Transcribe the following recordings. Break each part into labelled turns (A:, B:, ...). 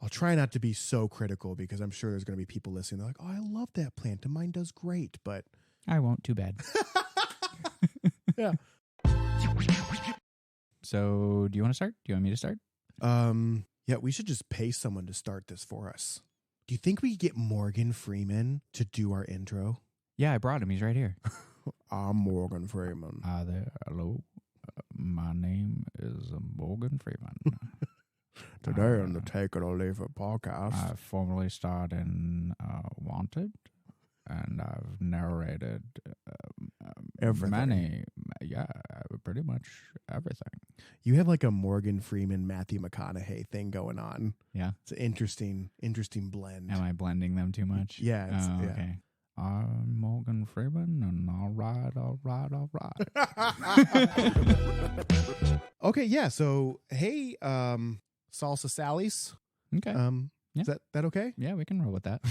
A: I'll try not to be so critical because I'm sure there's going to be people listening. They're like, oh, I love that plant and mine does great. But
B: I won't. Too bad.
A: yeah.
B: So do you want to start? Do you want me to start?
A: Yeah, we should just pay someone to start this for us. Do you think we could get Morgan Freeman to do our intro?
B: Yeah, I brought him. He's right here.
A: I'm Morgan Freeman.
B: Hi there. Hello. My name is Morgan Freeman.
A: Today on the Take It or Leave It podcast.
B: I formerly starred in Wanted, and I've narrated
A: Everything.
B: pretty much everything.
A: You have like a Morgan Freeman, Matthew McConaughey thing going on.
B: Yeah.
A: It's an interesting blend.
B: Am I blending them too much?
A: Yeah. Yeah.
B: Okay. I'm Morgan Freeman, and all right.
A: Okay, yeah. So, hey, Salsa Sally's.
B: Okay.
A: Is that okay?
B: Yeah, we can roll with that.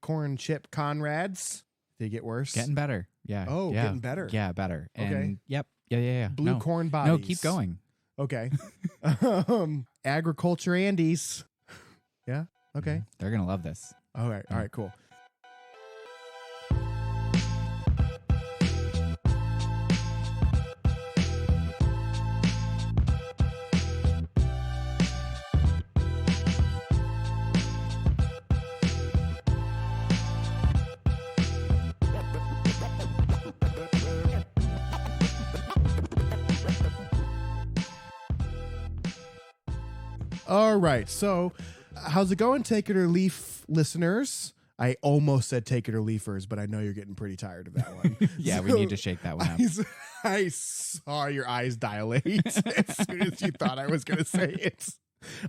A: Corn chip Conrads. Did it get worse?
B: Getting better. Yeah.
A: Oh,
B: yeah.
A: getting better.
B: Yeah, better.
A: Okay.
B: And, yep. Yeah.
A: Blue corn bodies.
B: No, keep going.
A: Okay. Agriculture Andes. Yeah. Okay.
B: They're going to love this.
A: All right. All right. Cool. All right. So, how's it going, Take It or Leaf listeners? I almost said Take It or Leafers, but I know you're getting pretty tired of that one.
B: Yeah, we need to shake that one up.
A: I saw your eyes dilate as soon as you thought I was going to say it.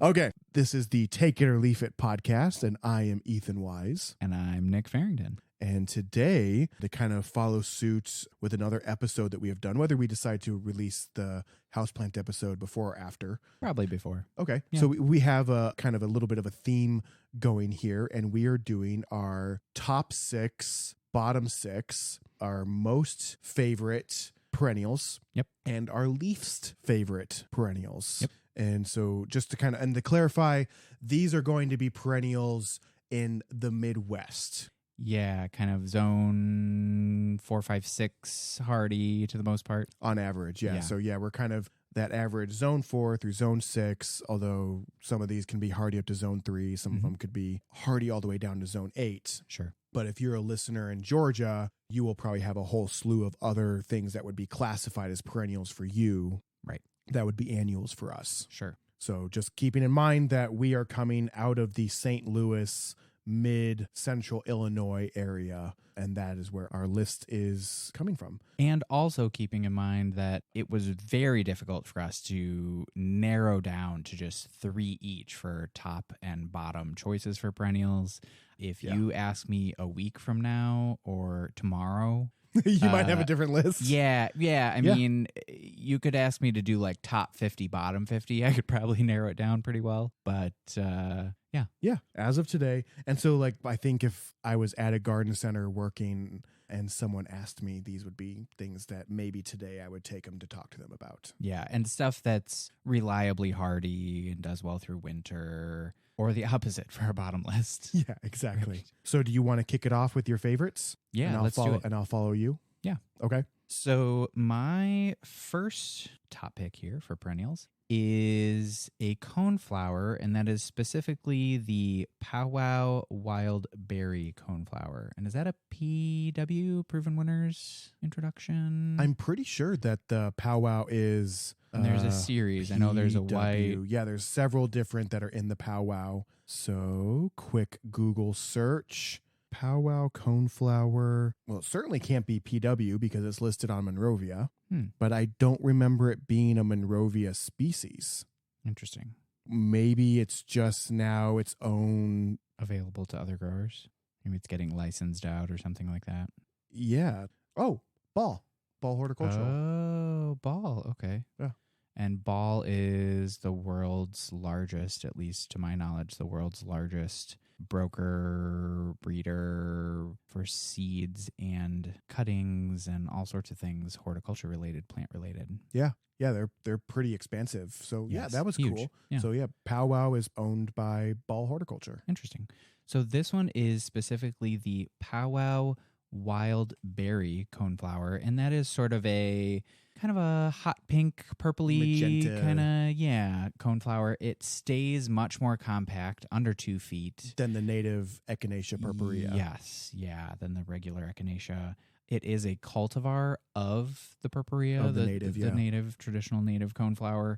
A: Okay. This is the Take It or Leaf It podcast, and I am Ethan Wise.
B: And I'm Nick Farringdon.
A: And today, to kind of follow suit with another episode that we have done, whether we decide to release the houseplant episode before or after.
B: Probably before.
A: Okay.
B: Yeah.
A: So we have a kind of a little bit of a theme going here, and we are doing our top 6, bottom 6, our most favorite perennials.
B: Yep.
A: And our least favorite perennials.
B: Yep.
A: And so just to kind of, and to clarify, these are going to be perennials in the Midwest.
B: Yeah, kind of zone 4, 5, 6 hardy to the most part.
A: On average, yeah. So, yeah, we're kind of that average zone 4 through zone 6, although some of these can be hardy up to zone 3. Some of them could be hardy all the way down to zone 8.
B: Sure.
A: But if you're a listener in Georgia, you will probably have a whole slew of other things that would be classified as perennials for you.
B: Right.
A: That would be annuals for us.
B: Sure.
A: So just keeping in mind that we are coming out of the St. Louis, mid-central Illinois area, and that is where our list is coming from.
B: And also keeping in mind that it was very difficult for us to narrow down to just 3 each for top and bottom choices for perennials. If you ask me a week from now or tomorrow,
A: you might have a different list.
B: Yeah. I mean, you could ask me to do like top 50, bottom 50. I could probably narrow it down pretty well. But yeah.
A: Yeah, as of today. And so, like, I think if I was at a garden center working and someone asked me, these would be things that maybe today I would take them to talk to them about.
B: Yeah, and stuff that's reliably hardy and does well through winter, or the opposite for our bottom list.
A: Yeah, exactly. So do you want to kick it off with your favorites?
B: Yeah, let's do it.
A: And I'll follow you?
B: Yeah.
A: Okay.
B: So my first top pick here for perennials is a coneflower, and that is specifically the Powwow Wild Berry coneflower. And is that a PW, Proven Winners introduction?
A: I'm pretty sure that the Powwow is...
B: And there's a series. I know there's a white...
A: Yeah, there's several different that are in the Powwow. So, quick Google search. Powwow coneflower. Well, it certainly can't be PW because it's listed on Monrovia. But I don't remember it being a Monrovia species.
B: Interesting.
A: Maybe it's just now its own...
B: Available to other growers. Maybe it's getting licensed out or something like that.
A: Yeah. Oh, Ball Horticultural.
B: Oh, Ball. Okay.
A: Yeah.
B: And Ball is the world's largest, at least to my knowledge, the world's largest broker, breeder for seeds and cuttings and all sorts of things, horticulture related, plant related.
A: Yeah. Yeah, they're pretty expansive. So
B: Yes,
A: that was
B: huge.
A: cool.
B: Yeah.
A: So Powwow is owned by Ball Horticulture.
B: Interesting. So this one is specifically the Powwow Wild Berry Coneflower, and that is sort of a kind of a hot pink, purpley
A: Magenta.
B: kind of, coneflower. It stays much more compact, under 2 feet.
A: Than the native Echinacea purpurea.
B: Yes, than the regular Echinacea. It is a cultivar of the purpurea,
A: Of the native,
B: the native, traditional native coneflower.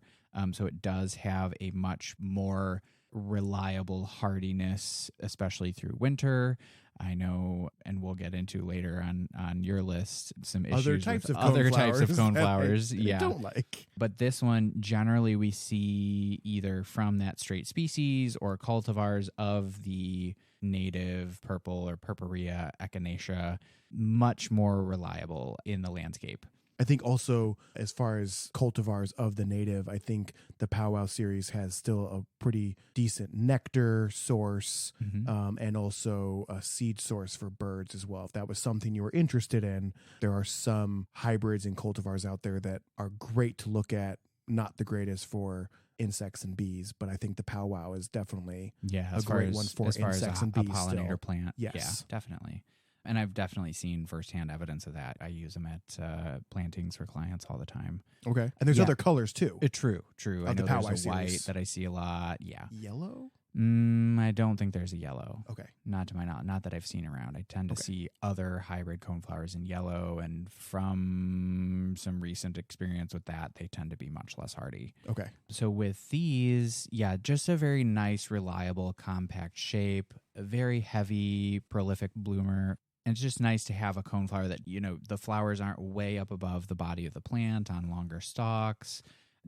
B: So it does have a much more reliable hardiness, especially through winter. I know, and we'll get into later on your list some issues
A: Other types
B: with
A: of
B: other types of
A: coneflowers.
B: coneflowers.
A: I don't like.
B: But this one, generally, we see either from that straight species or cultivars of the native purple or purpurea echinacea, much more reliable in the landscape.
A: I think also, as far as cultivars of the native, I think the Powwow series has still a pretty decent nectar source, and also a seed source for birds as well. If that was something you were interested in, there are some hybrids and cultivars out there that are great to look at, not the greatest for insects and bees, but I think the Powwow is definitely a great one for insects and bees.
B: A pollinator
A: still.
B: plant.
A: Yes.
B: Yeah, definitely. And I've definitely seen firsthand evidence of that. I use them at plantings for clients all the time.
A: Okay. And there's other colors too.
B: True. I know
A: Powwow
B: there's a white
A: series.
B: that I see a lot. Yeah.
A: Yellow?
B: I don't think there's a yellow.
A: Okay.
B: Not to my knowledge. Not that I've seen around. I tend to see other hybrid coneflowers in yellow, and from some recent experience with that, they tend to be much less hardy.
A: Okay.
B: So with these, just a very nice, reliable, compact shape, a very heavy, prolific bloomer. And it's just nice to have a coneflower that, the flowers aren't way up above the body of the plant on longer stalks.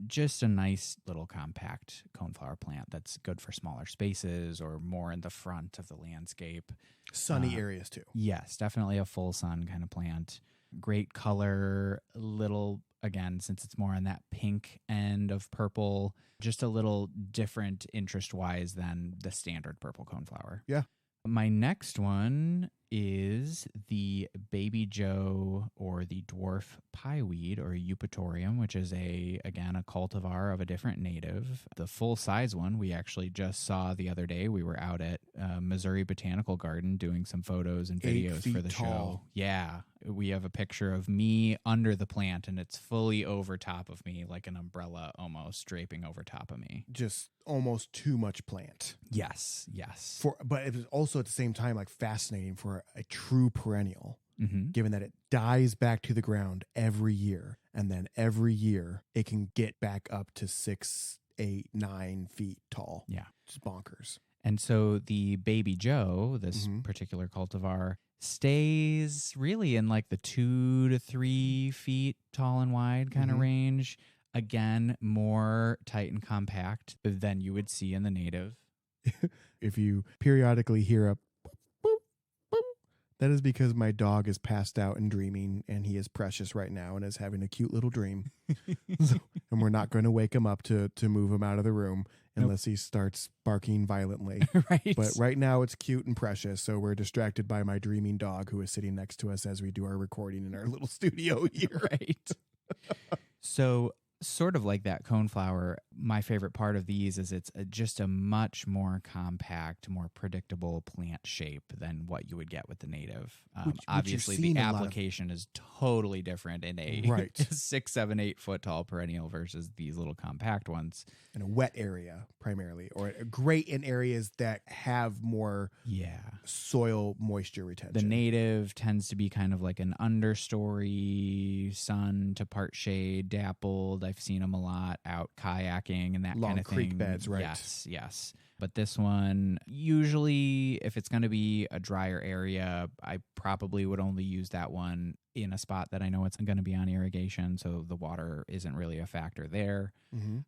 B: Just a nice little compact coneflower plant that's good for smaller spaces or more in the front of the landscape.
A: Sunny areas too.
B: Yes, definitely a full sun kind of plant. Great color, little, again, since it's more on that pink end of purple, just a little different interest-wise than the standard purple coneflower.
A: Yeah.
B: My next one is the Baby Joe, or the dwarf pieweed, or eupatorium, which is a cultivar of a different native. The full size one we actually just saw the other day. We were out at Missouri Botanical Garden doing some photos and videos for the show. Yeah. We have a picture of me under the plant, and it's fully over top of me, like an umbrella almost draping over top of me.
A: Just almost too much plant.
B: Yes.
A: But it was also at the same time like fascinating for a true perennial,
B: Mm-hmm.
A: given that it dies back to the ground every year, and then every year it can get back up to 6, 8, 9 feet tall.
B: Yeah.
A: It's bonkers.
B: And so the Baby Joe, this particular cultivar, stays really in like the 2 to 3 feet tall and wide kind of range. Again, more tight and compact than you would see in the native.
A: If you periodically hear a boop, boop, boop, that is because my dog is passed out and dreaming, and he is precious right now and is having a cute little dream. And we're not going to wake him up to move him out of the room unless he starts barking violently.
B: Right.
A: But right now it's cute and precious, so we're distracted by my dreaming dog who is sitting next to us as we do our recording in our little studio here.
B: Right. So sort of like that coneflower, my favorite part of these is it's just a much more compact, more predictable plant shape than what you would get with the native.
A: Which
B: Obviously, the application is totally different in a 6, 7, 8 foot tall perennial versus these little compact ones.
A: In a wet area, primarily, or great in areas that have more soil moisture retention.
B: The native tends to be kind of like an understory, sun to part shade, dappled. I've seen them a lot out kayaking and that
A: long
B: kind of
A: creek
B: thing.
A: beds, right?
B: Yes. But this one, usually, if it's going to be a drier area, I probably would only use that one in a spot that I know it's going to be on irrigation, so the water isn't really a factor there.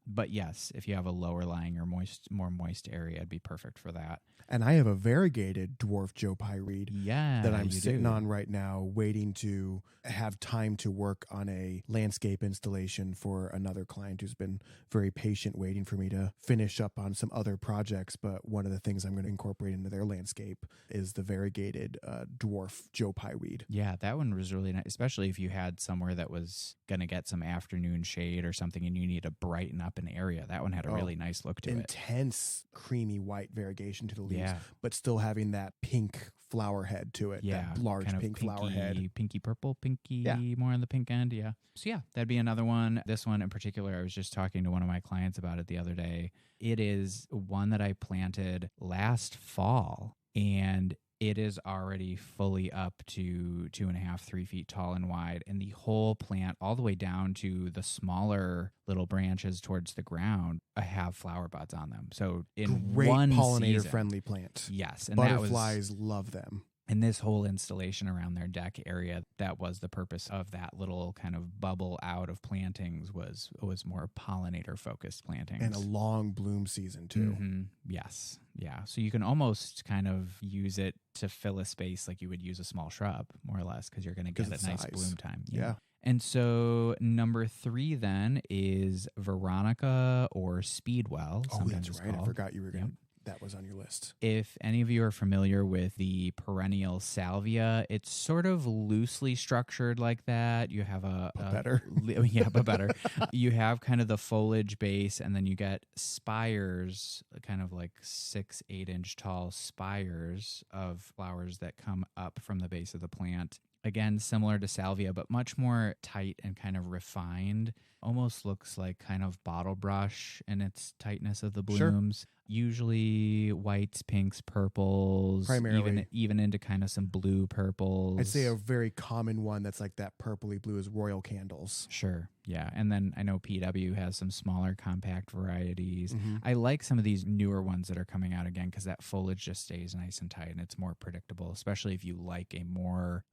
B: But yes, if you have a lower lying or more moist area, it'd be perfect for that.
A: And I have a variegated dwarf Joe Pye reed that I'm sitting on right now, waiting to have time to work on a landscape installation for another client who's been very patient waiting for me to finish up on some other projects. But one of the things I'm going to incorporate into their landscape is the variegated dwarf Joe Pye weed.
B: Yeah, that one was really nice, especially if you had somewhere that was going to get some afternoon shade or something and you need to brighten up an area. That one had a really nice look to it.
A: Intense creamy white variegation to the leaves, but still having that pink flower head to it.
B: Yeah,
A: that large
B: kind of
A: pink flower head.
B: Pinky purple, more on the pink end. Yeah. So yeah, that'd be another one. This one in particular, I was just talking to one of my clients about it the other day. It is one that I planted last fall, and it is already fully up to 2.5, 3 feet tall and wide. And the whole plant, all the way down to the smaller little branches towards the ground, have flower buds on them. So in
A: Great
B: one
A: pollinator-friendly plant.
B: Yes. And
A: butterflies love them.
B: And this whole installation around their deck area, that was the purpose of that little kind of bubble out of plantings was more pollinator-focused plantings.
A: And a long bloom season, too.
B: Yes. Yeah. So you can almost kind of use it to fill a space like you would use a small shrub, more or less, because you're going to get a nice bloom time.
A: Yeah.
B: And so number 3 then is Veronica or Speedwell.
A: Oh, that's right. I forgot you were going to... That was on your list.
B: If any of you are familiar with the perennial salvia, it's sort of loosely structured like that. You have
A: better.
B: But better. You have kind of the foliage base, and then you get spires, kind of like 6-8 inch tall spires of flowers that come up from the base of the plant. Again, similar to salvia, but much more tight and kind of refined. Almost looks like kind of bottle brush in its tightness of the blooms. Sure. Usually whites, pinks, purples, primarily. Even into kind of some blue purples.
A: I'd say a very common one that's like that purpley blue is royal candles.
B: Sure, yeah. And then I know PW has some smaller compact varieties. I like some of these newer ones that are coming out again because that foliage just stays nice and tight and it's more predictable, especially if you like a more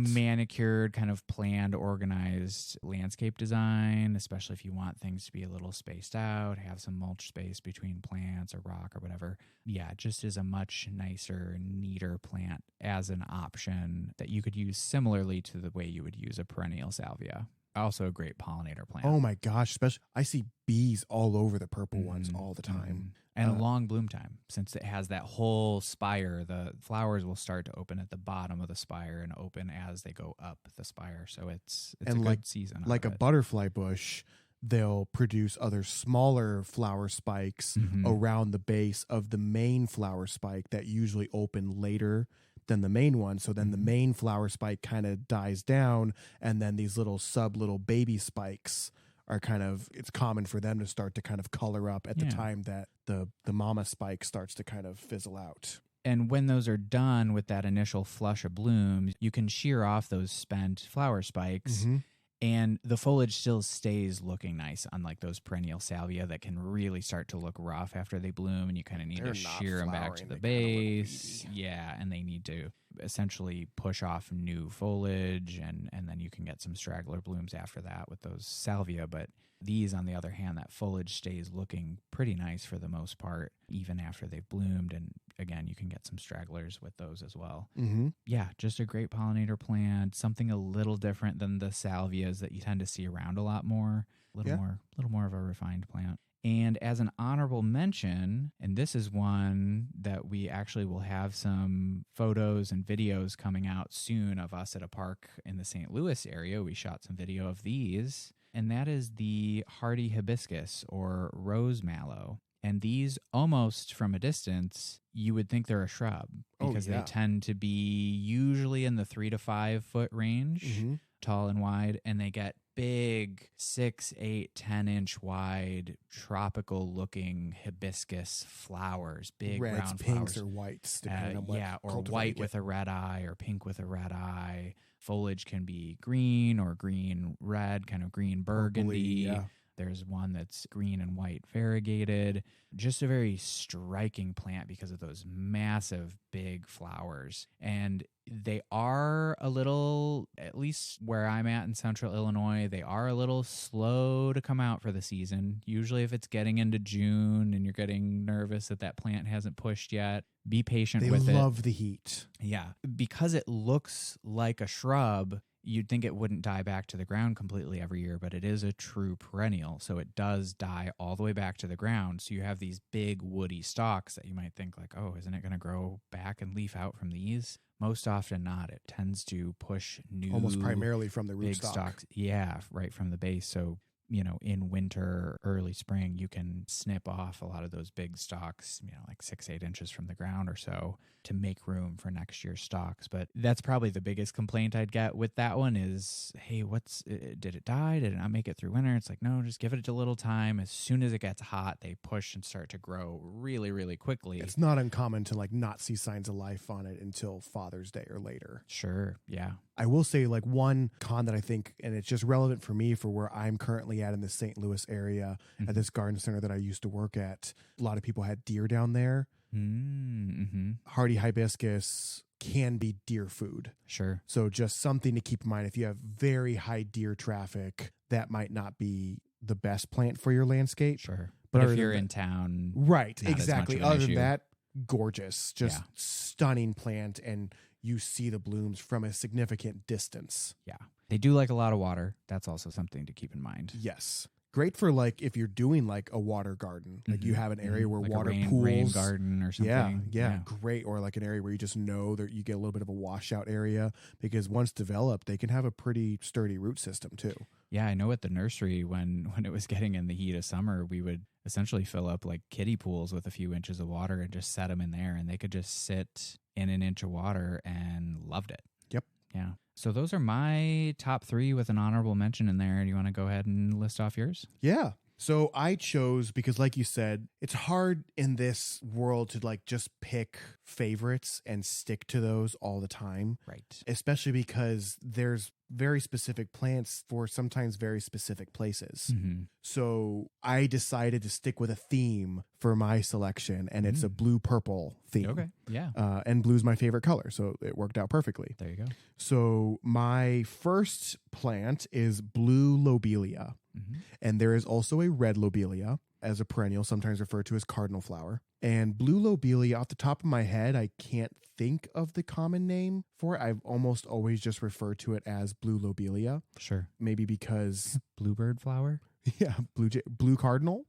B: manicured kind of planned, organized landscape design, especially if you want things to be a little spaced out, have some mulch space between plants or rock or whatever. Yeah, it just is a much nicer, neater plant as an option that you could use similarly to the way you would use a perennial salvia. Also a great pollinator plant.
A: Oh my gosh, especially I see bees all over the purple ones all the time.
B: And a long bloom time. Since it has that whole spire, the flowers will start to open at the bottom of the spire and open as they go up the spire. So it's a good season.
A: Like a butterfly bush, they'll produce other smaller flower spikes around the base of the main flower spike that usually open later than the main one. So then the main flower spike kind of dies down, and then these little baby spikes are kind of, it's common for them to start to kind of color up at the time that the mama spike starts to kind of fizzle out.
B: And when those are done with that initial flush of blooms, you can shear off those spent flower spikes and the foliage still stays looking nice, unlike those perennial salvia that can really start to look rough after they bloom, and you kind of need to shear them back to the base. Yeah, and they need to essentially push off new foliage, and then you can get some straggler blooms after that with those salvia. But these, on the other hand, that foliage stays looking pretty nice for the most part, even after they've bloomed. And again, you can get some stragglers with those as well. Yeah, just a great pollinator plant, something a little different than the salvias that you tend to see around a lot more, a little more of a refined plant. And as an honorable mention, and this is one that we actually will have some photos and videos coming out soon of us at a park in the St. Louis area. We shot some video of these, and that is the hardy hibiscus or rose mallow. And these, almost from a distance, you would think they're a shrub because they tend to be usually in the 3 to 5 foot range, tall and wide, and they get big 6, 8, 10 inch wide tropical looking hibiscus flowers, big
A: reds,
B: round
A: pinks,
B: flowers.
A: or whites, depending on what
B: or white with a red eye or pink with a red eye. Foliage can be green or green red, kind of green burgundy. There's one that's green and white variegated. Just a very striking plant because of those massive big flowers. And they are a little, at least where I'm at in central Illinois, they are a little slow to come out for the season. Usually if it's getting into June and you're getting nervous that that plant hasn't pushed yet, be patient with it.
A: They love the heat.
B: Yeah. Because it looks like a shrub, you'd think it wouldn't die back to the ground completely every year, but it is a true perennial. So it does die all the way back to the ground. So you have these big woody stalks that you might think like, oh, isn't it going to grow back and leaf out from these? Most often not. It tends to push new,
A: almost primarily from the
B: big
A: rootstock.
B: stalks. Yeah, right from the base. So, in winter, early spring, you can snip off a lot of those big stalks, like 6-8 inches from the ground or so to make room for next year's stalks. But that's probably the biggest complaint I'd get with that one is, hey, did it die? Did it not make it through winter? It's like, no, just give it a little time. As soon as it gets hot, they push and start to grow really, really quickly.
A: It's not uncommon to not see signs of life on it until Father's Day or later.
B: Sure. Yeah.
A: I will say one con that I think, and it's just relevant for me for where I'm currently at in the St. Louis area at this garden center that I used to work at. A lot of people had deer down there.
B: Mm-hmm.
A: Hardy hibiscus can be deer food.
B: Sure.
A: So just something to keep in mind. If you have very high deer traffic, that might not be the best plant for your landscape.
B: Sure.
A: But
B: if you're in town.
A: Right.
B: Not
A: Exactly.
B: as much of an
A: Other
B: issue.
A: than that, gorgeous. Just stunning plant. And you see the blooms from a significant distance.
B: Yeah. They do like a lot of water. That's also something to keep in mind.
A: Yes. Great for if you're doing a water garden, you have an area where water
B: a
A: pools.
B: rain garden or something.
A: Yeah, great. Or an area where you just know that you get a little bit of a washout area because once developed, they can have a pretty sturdy root system too.
B: Yeah, I know at the nursery when it was getting in the heat of summer, we would essentially fill up kiddie pools with a few inches of water and just set them in there, and they could just sit in an inch of water and loved it.
A: Yep.
B: Yeah. So those are my top 3 with an honorable mention in there. Do you want to go ahead and list off yours?
A: Yeah. So I chose because, like you said, it's hard in this world to just pick favorites and stick to those all the time.
B: Right.
A: Especially because there's very specific plants for sometimes very specific places.
B: Mm-hmm.
A: So I decided to stick with a theme for my selection, and it's a blue-purple theme.
B: Okay. Yeah.
A: And blue's my favorite color, so it worked out perfectly.
B: There you go.
A: So my first plant is blue lobelia.
B: Mm-hmm.
A: And there is also a red lobelia as a perennial, sometimes referred to as cardinal flower. And blue lobelia, off the top of my head, I can't think of the common name for it. I've almost always just referred to it as blue lobelia.
B: Sure.
A: Maybe because...
B: Bluebird flower?
A: Yeah, blue cardinal.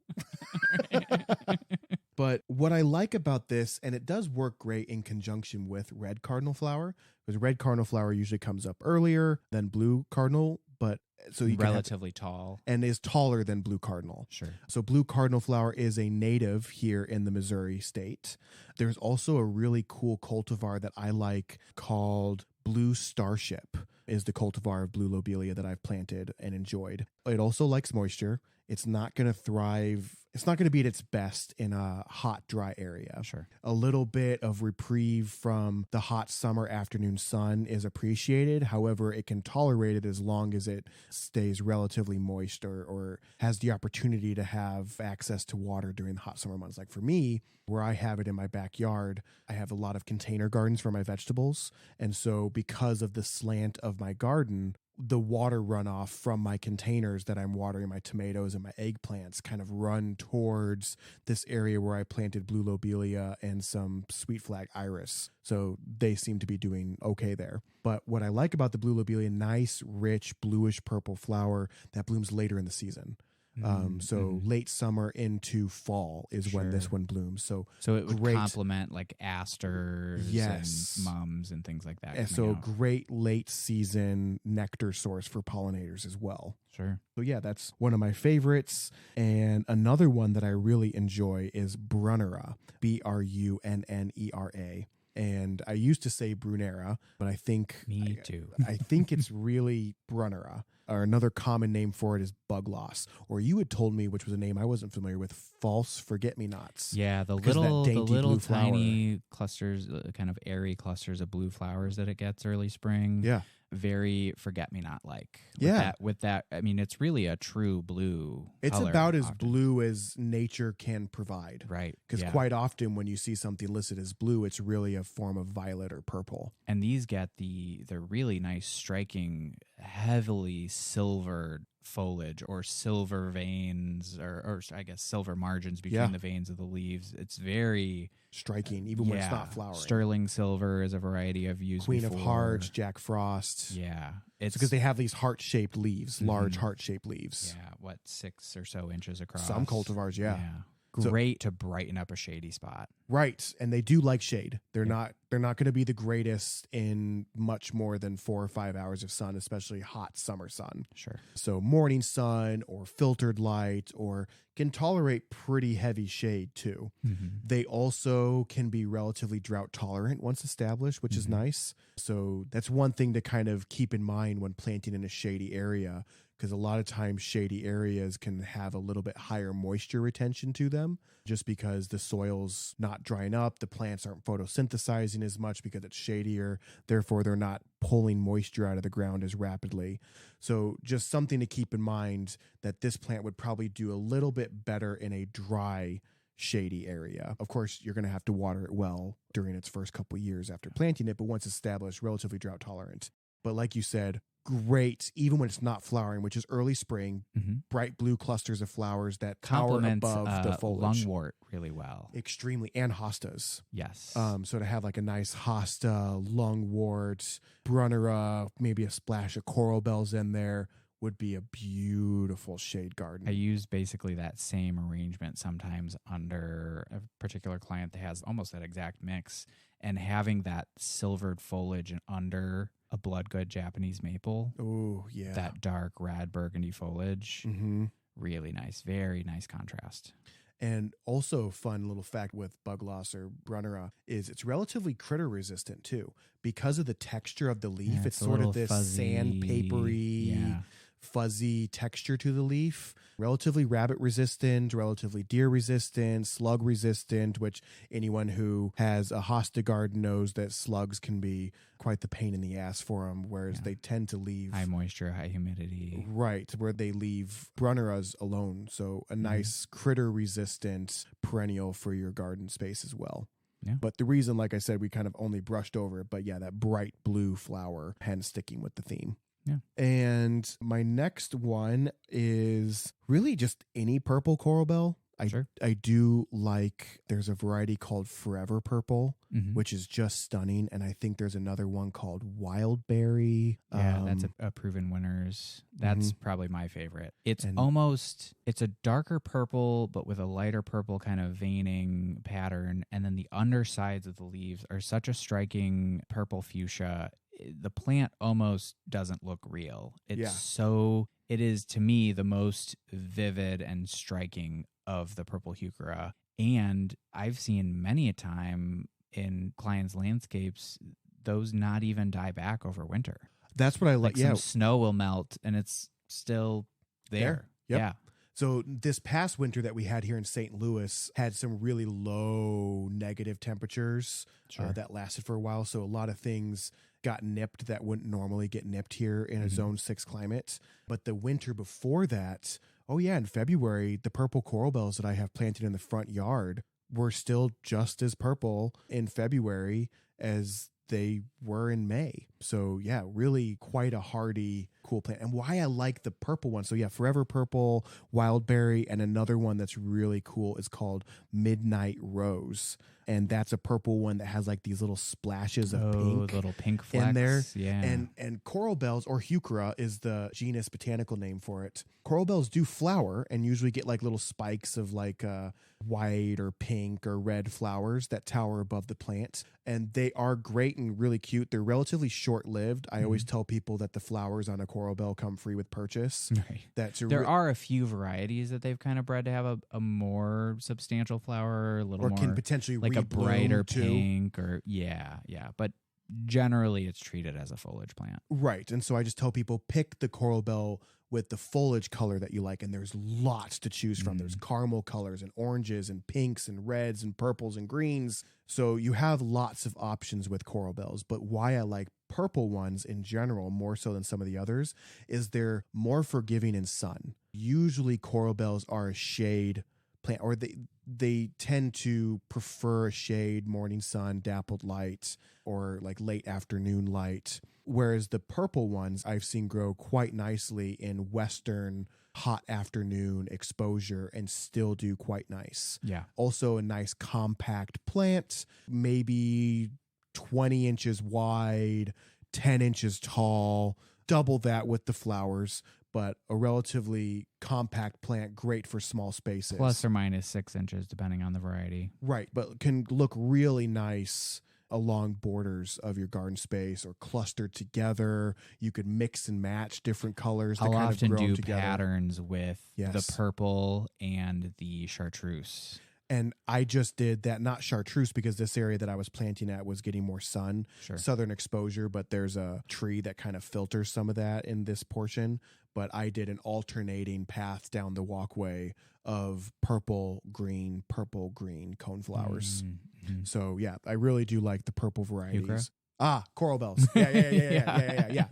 A: But what I like about this, and it does work great in conjunction with red cardinal flower, because red cardinal flower usually comes up earlier than blue cardinal, but so you can
B: relatively tall
A: and is taller than blue cardinal.
B: Sure.
A: So blue cardinal flower is a native here in the Missouri state. There's also a really cool cultivar that I like called Blue Starship, is the cultivar of blue lobelia that I've planted and enjoyed. It also likes moisture. It's not going to thrive. It's not going to be at its best in a hot, dry area.
B: Sure.
A: A little bit of reprieve from the hot summer afternoon sun is appreciated. However, it can tolerate it as long as it stays relatively moist or has the opportunity to have access to water during the hot summer months. Like for me, where I have it in my backyard, I have a lot of container gardens for my vegetables. And so because of the slant of my garden, the water runoff from my containers that I'm watering my tomatoes and my eggplants kind of run towards this area where I planted blue lobelia and some sweet flag iris. So they seem to be doing okay there. But what I like about the blue lobelia, nice, rich, bluish purple flower that blooms later in the season. Late summer into fall is when this one blooms. So
B: it would complement asters and mums and things like that.
A: And so great late season nectar source for pollinators as well.
B: Sure.
A: So yeah, that's one of my favorites. And another one that I really enjoy is Brunnera, Brunnera. And I used to say Brunera, but I think...
B: Me too.
A: I think it's really Brunnera. Or another common name for it is bug loss. Or you had told me, which was a name I wasn't familiar with, false forget-me-nots.
B: Yeah, the little tiny clusters, kind of airy clusters of blue flowers that it gets early spring.
A: Yeah.
B: very forget-me-not-like.
A: Yeah.
B: With that, I mean, it's really a true blue
A: It's
B: color
A: about as
B: often.
A: blue as nature can provide.
B: Right.
A: Because quite often when you see something listed as blue, it's really a form of violet or purple.
B: And these get the really nice, striking, heavily silvered foliage or silver veins or I guess silver margins between the veins of the leaves. It's very
A: striking, even when it's not flowering.
B: Sterling silver is a variety I've used
A: Queen
B: before.
A: of Hearts, Jack Frost.
B: Yeah.
A: It's because they have these heart-shaped leaves, large heart-shaped leaves.
B: Yeah, what, 6 or so inches across?
A: Some cultivars, yeah.
B: Great to brighten up a shady spot.
A: Right, and they do like shade. They're not going to be the greatest in much more than 4 or 5 hours of sun, especially hot summer sun.
B: Sure.
A: So morning sun or filtered light, or can tolerate pretty heavy shade too. They also can be relatively drought tolerant once established, which is nice. So that's one thing to kind of keep in mind when planting in a shady area, because a lot of times shady areas can have a little bit higher moisture retention to them just because the soil's not drying up, the plants aren't photosynthesizing as much because it's shadier, therefore they're not pulling moisture out of the ground as rapidly. So just something to keep in mind, that this plant would probably do a little bit better in a dry, shady area. Of course, you're going to have to water it well during its first couple years after planting it, but once established, relatively drought tolerant. But like you said, great, even when it's not flowering, which is early spring, bright blue clusters of flowers that tower above the foliage.
B: Lungwort really well.
A: Extremely, and hostas.
B: Yes.
A: So to have like a nice hosta, lungwort, brunnera, maybe a splash of coral bells in there would be a beautiful shade garden.
B: I use basically that same arrangement sometimes under a particular client that has almost that exact mix, and having that silvered foliage and under a blood good Japanese maple.
A: Oh, yeah.
B: That dark red burgundy foliage. Really nice. Very nice contrast.
A: And also fun little fact with bug loss or brunnera is it's relatively critter resistant too. Because of the texture of the leaf, it's sort of this sandpapery, fuzzy texture to the leaf. Relatively rabbit resistant, relatively deer resistant, slug resistant, which anyone who has a hosta garden knows that slugs can be quite the pain in the ass for them, whereas they tend to leave
B: high moisture, high humidity.
A: Right, where they leave brunneras alone. So a nice critter resistant perennial for your garden space as well.
B: Yeah.
A: But the reason, like I said, we kind of only brushed over it, but yeah, that bright blue flower, hence sticking with the theme.
B: Yeah.
A: And my next one is really just any purple coral bell. I do like, there's a variety called Forever Purple, which is just stunning. And I think there's another one called Wildberry.
B: Yeah, that's a proven winners. That's probably my favorite. It's a darker purple, but with a lighter purple kind of veining pattern. And then the undersides of the leaves are such a striking purple fuchsia. The plant almost doesn't look real. It is to me the most vivid and striking of the purple heuchera. And I've seen many a time in clients' landscapes, those not even die back over winter.
A: That's what I like.
B: Some snow will melt and it's still there.
A: Yep.
B: Yeah.
A: So this past winter that we had here in St. Louis had some really low negative temperatures that lasted for a while. So a lot of things got nipped that wouldn't normally get nipped here in a zone 6 climate. But the winter before that, in February, the purple coral bells that I have planted in the front yard were still just as purple in February as they were in May. So yeah, really quite a hardy, cool plant. And why I like the purple one. So yeah, Forever Purple, Wildberry, and another one that's really cool is called Midnight Rose. And that's a purple one that has like these little splashes of pink,
B: little pink flecks
A: in there.
B: Yeah.
A: And coral bells, or heuchera is the genus botanical name for it. Coral bells do flower and usually get like little spikes of like white or pink or red flowers that tower above the plant. And they are great and really cute. They're relatively short-lived. I always tell people that the flowers on a coral bell come free with purchase.
B: Right. There are a few varieties that they've kind of bred to have a more substantial flower, a little more,
A: can potentially
B: like a brighter
A: too.
B: pink, or but generally it's treated as a foliage plant.
A: Right. And so I just tell people, pick the coral bell with the foliage color that you like, and there's lots to choose from. There's caramel colors and oranges and pinks and reds and purples and greens. So you have lots of options with coral bells. But why I like purple ones in general, more so than some of the others, is they're more forgiving in sun. Usually coral bells are a shade plant, or they tend to prefer a shade, morning sun, dappled light, or like late afternoon light. Whereas the purple ones I've seen grow quite nicely in western hot afternoon exposure and still do quite nice.
B: Yeah.
A: Also a nice compact plant, maybe 20 inches wide, 10 inches tall, double that with the flowers, but a relatively compact plant, great for small spaces.
B: Plus or minus 6 inches, depending on the variety.
A: Right, but can look really nice along borders of your garden space or clustered together. You could mix and match different colors.
B: I'll
A: that
B: often
A: kind of
B: do
A: together.
B: patterns with the purple and the chartreuse.
A: And I just did that, not chartreuse, because this area that I was planting at was getting more sun, southern exposure, but there's a tree that kind of filters some of that in this portion. But I did an alternating path down the walkway of purple, green, coneflowers. Mm-hmm. So, yeah, I really do like the purple varieties. Coral bells. Yeah.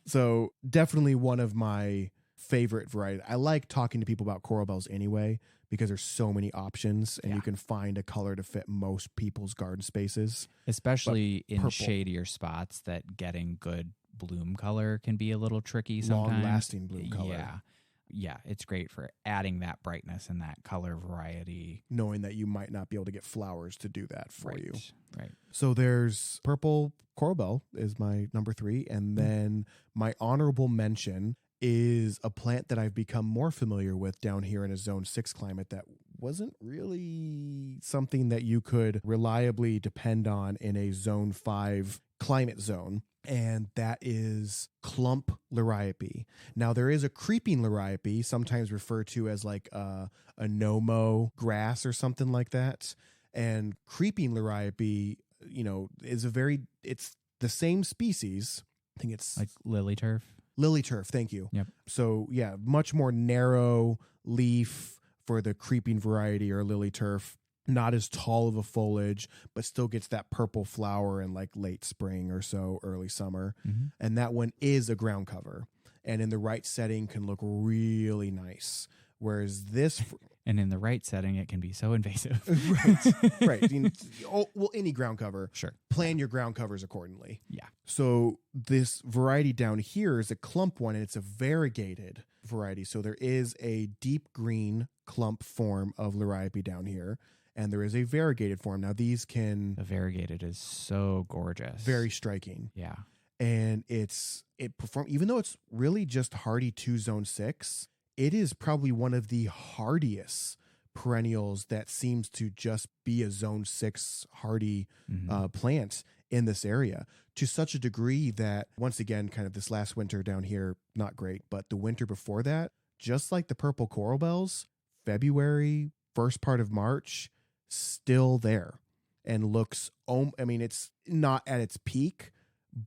A: So definitely one of my favorite variety. I like talking to people about coral bells anyway, because there's so many options and you can find a color to fit most people's garden spaces.
B: Especially in shadier spots, that getting good bloom color can be a little tricky sometimes.
A: Long-lasting bloom color.
B: Yeah, it's great for adding that brightness and that color variety.
A: Knowing that you might not be able to get flowers to do that for you.
B: Right.
A: So there's purple coral bell is my number 3. And then my honorable mention is a plant that I've become more familiar with down here in a zone 6 climate that wasn't really something that you could reliably depend on in a zone 5 climate zone. And that is clump liriope. Now, there is a creeping liriope, sometimes referred to as like a nomo grass or something like that. And creeping liriope, is it's the same species. I think it's
B: like lily turf.
A: Lily turf, thank you.
B: Yep.
A: So, yeah, much more narrow leaf for the creeping variety or lily turf. Not as tall of a foliage, but still gets that purple flower in like late spring or so, early summer. Mm-hmm. And that one is a ground cover. And in the right setting can look really nice. Whereas this...
B: And in the right setting, it can be so invasive.
A: Right. Any ground cover.
B: Sure.
A: Plan your ground covers accordingly.
B: Yeah.
A: So this variety down here is a clump one, and it's a variegated variety. So there is a deep green clump form of liriope down here, and there is a variegated form. Now these can...
B: The variegated is so gorgeous.
A: Very striking.
B: Yeah.
A: And it performs, even though it's really just hardy to zone 6, it is probably one of the hardiest perennials that seems to just be a zone 6 hardy plant in this area, to such a degree that, once again, kind of this last winter down here, not great, but the winter before that, just like the purple coral bells, February, first part of March, still there and looks, it's not at its peak,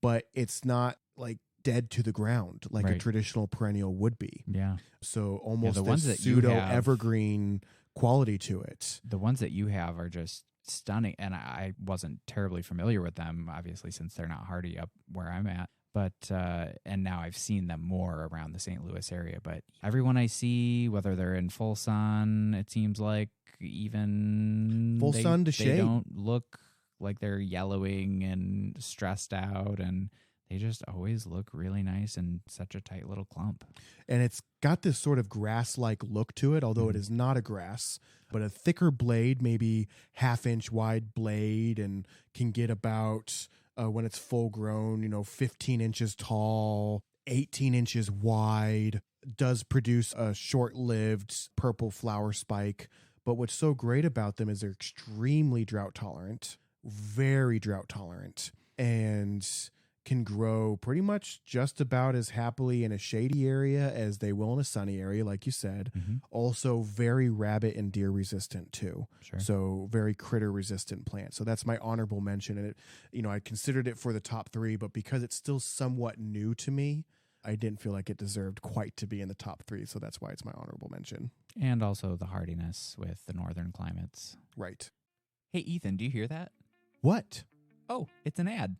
A: but it's not like dead to the ground like a traditional perennial would be.
B: Yeah.
A: So almost
B: the
A: this
B: ones that
A: pseudo evergreen quality to it.
B: The ones that you have are just stunning, and I wasn't terribly familiar with them, obviously, since they're not hardy up where I'm at. But and now I've seen them more around the St. Louis area. But everyone I see, whether they're in full sun, it seems like even
A: full sun to shade,
B: they don't look like they're yellowing and stressed out, and they just always look really nice in such a tight little clump.
A: And it's got this sort of grass-like look to it, although it is not a grass, but a thicker blade, maybe half-inch wide blade, and can get about, when it's full grown, 15 inches tall, 18 inches wide, does produce a short-lived purple flower spike. But what's so great about them is they're extremely drought tolerant, very drought tolerant, and can grow pretty much just about as happily in a shady area as they will in a sunny area, like you said. Mm-hmm. Also very rabbit and deer resistant too.
B: Sure.
A: So very critter resistant plant. So that's my honorable mention. And it, I considered it for the top 3, but because it's still somewhat new to me, I didn't feel like it deserved quite to be in the top 3. So that's why it's my honorable mention.
B: And also the hardiness with the northern climates.
A: Right.
B: Hey, Ethan, do you hear that?
A: What?
B: Oh, it's an ad.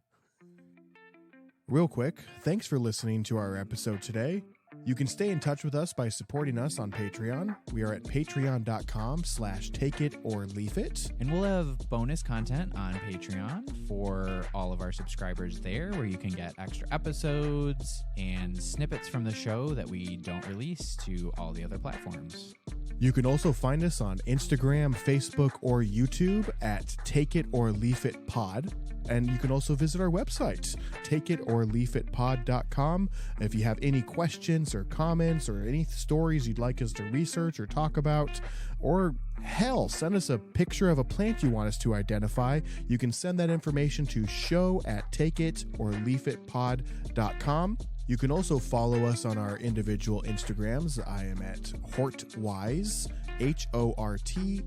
A: Real quick, thanks for listening to our episode today. You can stay in touch with us by supporting us on Patreon. We are at patreon.com/takeItOrLeafIt.
B: And we'll have bonus content on Patreon for all of our subscribers there, where you can get extra episodes and snippets from the show that we don't release to all the other platforms.
A: You can also find us on Instagram, Facebook, or YouTube at Take It or Leaf It Pod. And you can also visit our website, takeItOrLeafItPod.com. If you have any questions or comments or any stories you'd like us to research or talk about, or hell, send us a picture of a plant you want us to identify, you can send that information to show@takeItOrLeafItPod.com. You can also follow us on our individual Instagrams. I am at Hortwise, HORTWISE.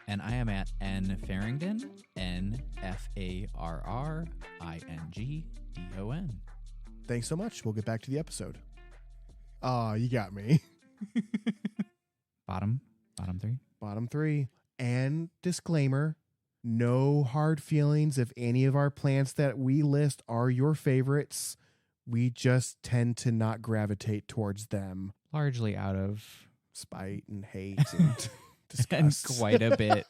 B: And I am at Farringdon, NFARRINGDON.
A: Thanks so much. We'll get back to the episode. You got me.
B: Bottom three.
A: Bottom three. And disclaimer, no hard feelings if any of our plants that we list are your favorites. We just tend to not gravitate towards them.
B: Largely out of
A: spite and hate and disgust.
B: And quite a bit.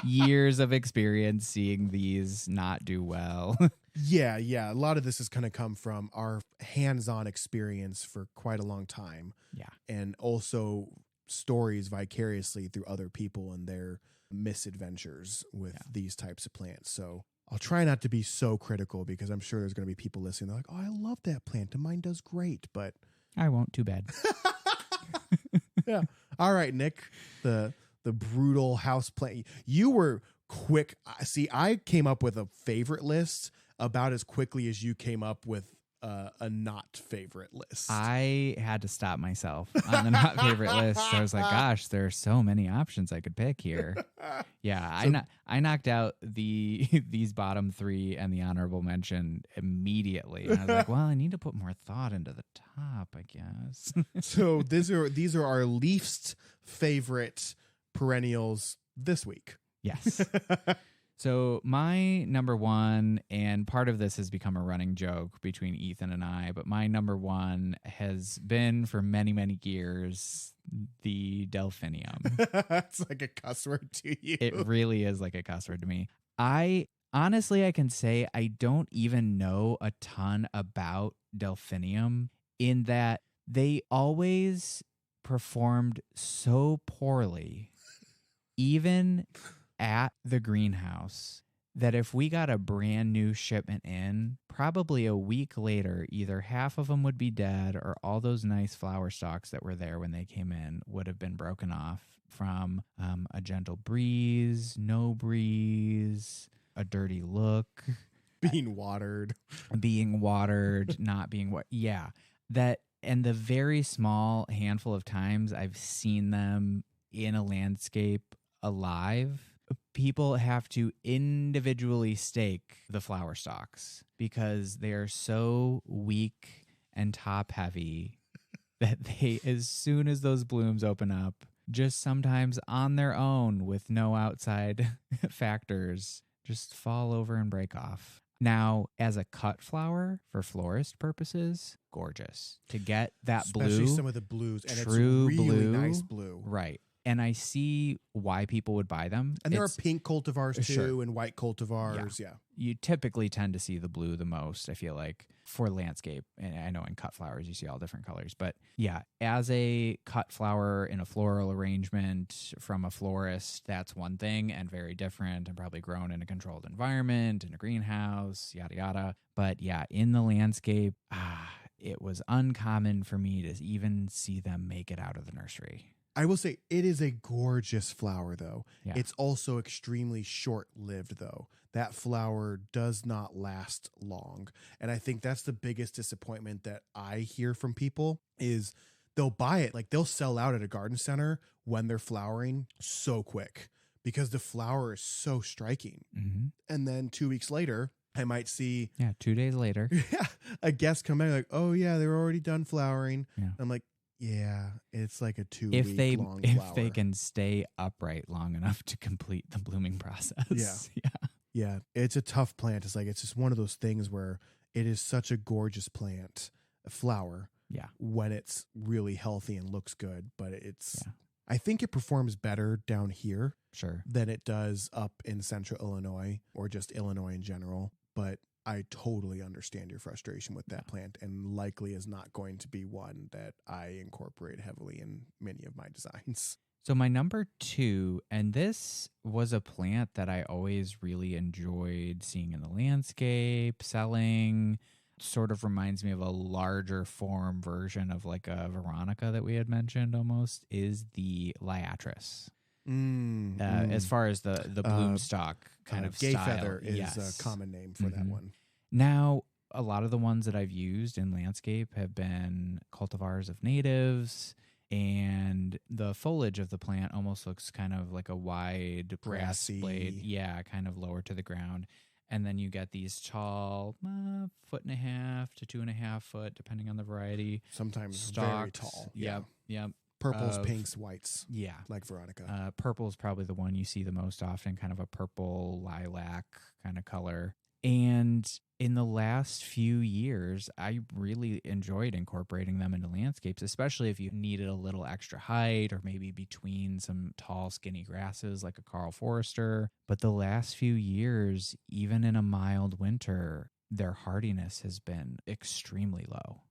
B: Years of experience seeing these not do well.
A: Yeah. A lot of this is going to come from our hands-on experience for quite a long time.
B: Yeah.
A: And also stories vicariously through other people and their misadventures with these types of plants. So I'll try not to be so critical, because I'm sure there's going to be people listening. They're like, oh, I love that plant and mine does great, but
B: I won't. Too bad.
A: Yeah. All right, Nick, the brutal house plant. You were quick. See, I came up with a favorite list about as quickly as you came up with a not favorite list.
B: I had to stop myself on the not favorite list. I was like, gosh, there are so many options I could pick here. Yeah, so, I knocked out these bottom three and the honorable mention immediately. And I was like, well, I need to put more thought into the top, I guess.
A: So these are our least favorite perennials this week.
B: Yes. So my number one, and part of this has become a running joke between Ethan and I, but my number one has been for many, many years, the delphinium.
A: It's like a cuss word to you.
B: It really is like a cuss word to me. I can say I don't even know a ton about delphinium, in that they always performed so poorly, even at the greenhouse, that if we got a brand new shipment in, probably a week later, either half of them would be dead, or all those nice flower stalks that were there when they came in would have been broken off from a gentle breeze, no breeze, a dirty look,
A: being watered,
B: not being what. Yeah, that, and the very small handful of times I've seen them in a landscape alive, people have to individually stake the flower stalks because they are so weak and top heavy that they, as soon as those blooms open up, just sometimes on their own with no outside factors, just fall over and break off. Now, as a cut flower for florist purposes, gorgeous. To get that
A: especially
B: blue,
A: some of the blues, and
B: true
A: it's really
B: blue,
A: nice blue,
B: right? And I see why people would buy them.
A: And there are pink cultivars too,
B: sure,
A: and white cultivars. Yeah.
B: You typically tend to see the blue the most, I feel like, for landscape. And I know in cut flowers you see all different colors. But yeah, as a cut flower in a floral arrangement from a florist, that's one thing and very different, and probably grown in a controlled environment, in a greenhouse, yada, yada. But yeah, in the landscape, it was uncommon for me to even see them make it out of the nursery.
A: I will say it is a gorgeous flower, though.
B: Yeah.
A: It's also extremely short-lived, though. That flower does not last long. And I think that's the biggest disappointment that I hear from people is they'll buy it. Like, they'll sell out at a garden center when they're flowering so quick because the flower is so striking.
B: Mm-hmm.
A: And then 2 weeks later, I might see
B: 2 days later,
A: a guest come back like, oh, yeah, they're already done flowering.
B: Yeah.
A: I'm like, yeah, it's like a 2
B: if
A: week long
B: if
A: flower.
B: they can stay upright long enough to complete the blooming process.
A: Yeah. Yeah, it's a tough plant. It's like, it's just one of those things where it is such a gorgeous plant, a flower,
B: Yeah.
A: when it's really healthy and looks good. But it's,
B: Yeah.
A: I think it performs better down here
B: Sure.
A: than it does up in central Illinois or just Illinois in general. But I totally understand your frustration with that plant, and likely is not going to be one that I incorporate heavily in many of my designs.
B: So my number 2, and this was a plant that I always really enjoyed seeing in the landscape, selling. Sort of reminds me of a larger form version of like a Veronica that we had mentioned almost, is the Liatris. As far as the bloom stalk kind of
A: gay
B: style.
A: feather is a common name for that one.
B: Now, a lot of the ones that I've used in landscape have been cultivars of natives, and the foliage of the plant almost looks kind of like a wide grass blade. Yeah, kind of lower to the ground. And then you get these tall 1.5 to 2.5 foot, depending on the variety.
A: Sometimes
B: stalks.
A: Very tall.
B: Yep.
A: Purples, pinks, whites.
B: Yeah.
A: Like Veronica.
B: Purple is probably the one you see the most often, kind of a purple lilac kind of color. And in the last few years, I really enjoyed incorporating them into landscapes, especially if you needed a little extra height or maybe between some tall, skinny grasses like a Carl Forester. But the last few years, even in a mild winter, their hardiness has been extremely low.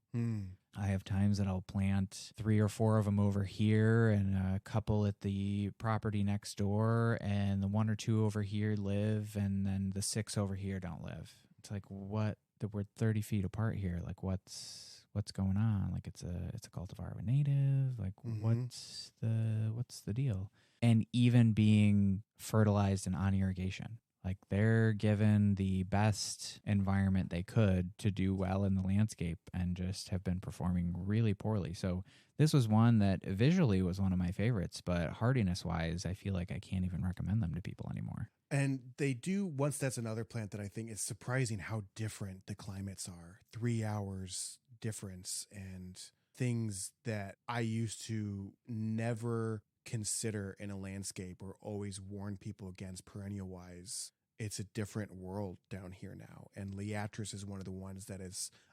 B: I have times that I'll plant 3 or 4 of them over here and a couple at the property next door, and the 1 or 2 over here live, and then the 6 over here don't live. It's like, what? We're 30 feet apart here. Like, what's going on? Like, it's a cultivar of a native. Like, what's the deal? And even being fertilized and on irrigation. Like, they're given the best environment they could to do well in the landscape and just have been performing really poorly. So this was one that visually was one of my favorites, but hardiness-wise, I feel like I can't even recommend them to people anymore.
A: And they do, once that's another plant that I think is surprising how different the climates are. 3 hours difference, and things that I used to never consider in a landscape or always warn people against perennial wise. It's a different world down here now. And Liatris is one of the ones that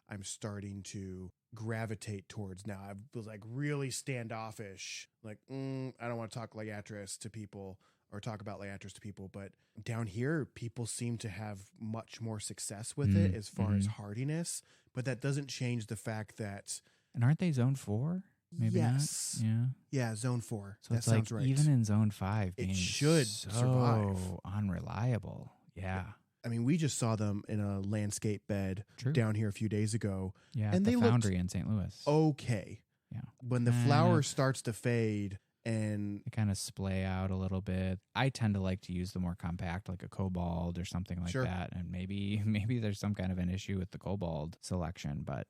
A: I'm starting to gravitate towards now. I was like really standoffish, like, I don't want to talk Liatris to people or talk about Liatris to people. But down here, people seem to have much more success with it as far as hardiness. But that doesn't change the fact that...
B: And aren't they zone 4? Maybe
A: yes.
B: Not?
A: Yeah, zone 4.
B: So
A: that sounds
B: like
A: right.
B: Even in zone 5,
A: it should survive.
B: Unreliable. Yeah.
A: I mean, we just saw them in a landscape bed down here a few days ago.
B: Yeah,
A: and
B: the
A: they
B: Foundry in St. Louis.
A: Okay.
B: Yeah.
A: When the flower starts to fade and...
B: They kind of splay out a little bit. I tend to like to use the more compact, like a Cobalt or something like that. And maybe there's some kind of an issue with the Cobalt selection, but...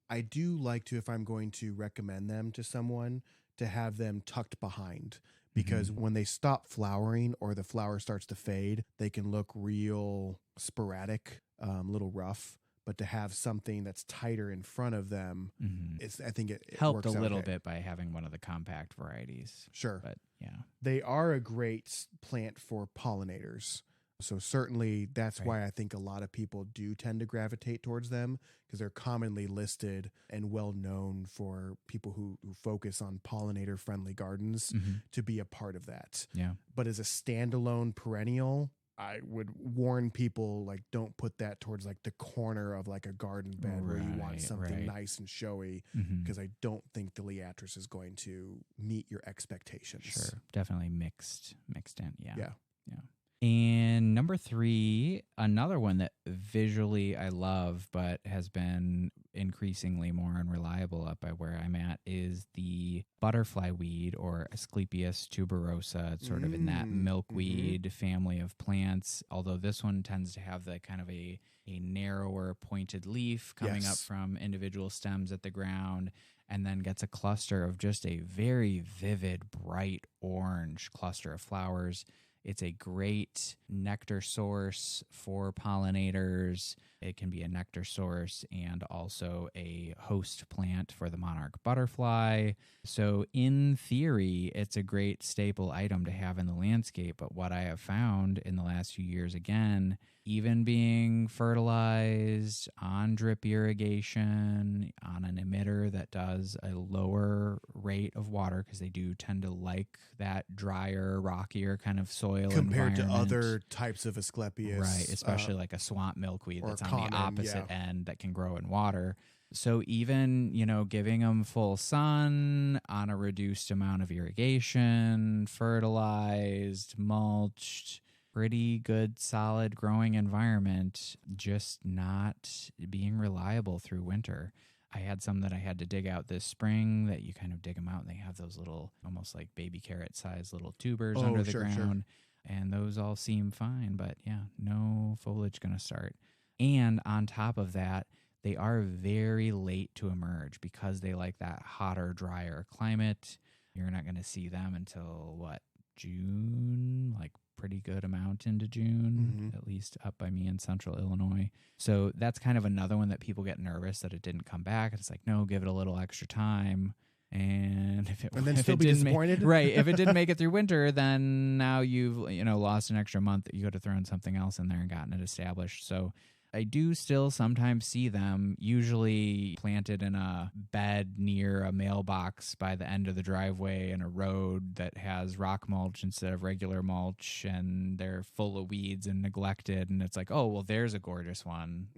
A: I do like to, if I'm going to recommend them to someone, to have them tucked behind, because when they stop flowering or the flower starts to fade, they can look real sporadic, little rough. But to have something that's tighter in front of them, I think it
B: helped
A: works
B: a little
A: okay.
B: bit by having one of the compact varieties.
A: Sure.
B: But yeah.
A: They are a great plant for pollinators. So certainly that's why I think a lot of people do tend to gravitate towards them, because they're commonly listed and well known for people who focus on pollinator friendly gardens to be a part of that.
B: Yeah.
A: But as a standalone perennial, I would warn people, like, don't put that towards like the corner of like a garden bed where you want something nice and showy, because I don't think the Liatris is going to meet your expectations.
B: Sure. Definitely mixed in. Yeah.
A: Yeah.
B: And number 3, another one that visually I love, but has been increasingly more unreliable up by where I'm at, is the butterfly weed, or Asclepias tuberosa. It's sort of in that milkweed family of plants, although this one tends to have the kind of a narrower pointed leaf coming up from individual stems at the ground, and then gets a cluster of just a very vivid, bright orange cluster of flowers. It's a great nectar source for pollinators. It can be a nectar source and also a host plant for the monarch butterfly. So in theory, it's a great staple item to have in the landscape. But what I have found in the last few years, again, even being fertilized on drip irrigation, on an emitter that does a lower rate of water, because they do tend to like that drier, rockier kind of soil
A: compared to
B: environment.
A: other types of Asclepias.
B: Right, especially like a swamp milkweed that's on
A: common,
B: the opposite end that can grow in water. So even, giving them full sun on a reduced amount of irrigation, fertilized, mulched, pretty good, solid growing environment, just not being reliable through winter. I had some that I had to dig out this spring that you kind of dig them out and they have those little, almost like baby carrot sized little tubers under the ground. And those all seem fine, but yeah, no foliage going to start. And on top of that, they are very late to emerge because they like that hotter, drier climate. You're not going to see them until June, like pretty good amount into June, at least up by me in central Illinois. So that's kind of another one that people get nervous that it didn't come back. It's like, no, give it a little extra time. And
A: then still be disappointed.
B: Right. If it didn't make it through winter, then now you've, lost an extra month that you could have thrown something else in there and gotten it established. So I do still sometimes see them, usually planted in a bed near a mailbox by the end of the driveway in a road that has rock mulch instead of regular mulch, and they're full of weeds and neglected. And it's like, oh, well, there's a gorgeous one.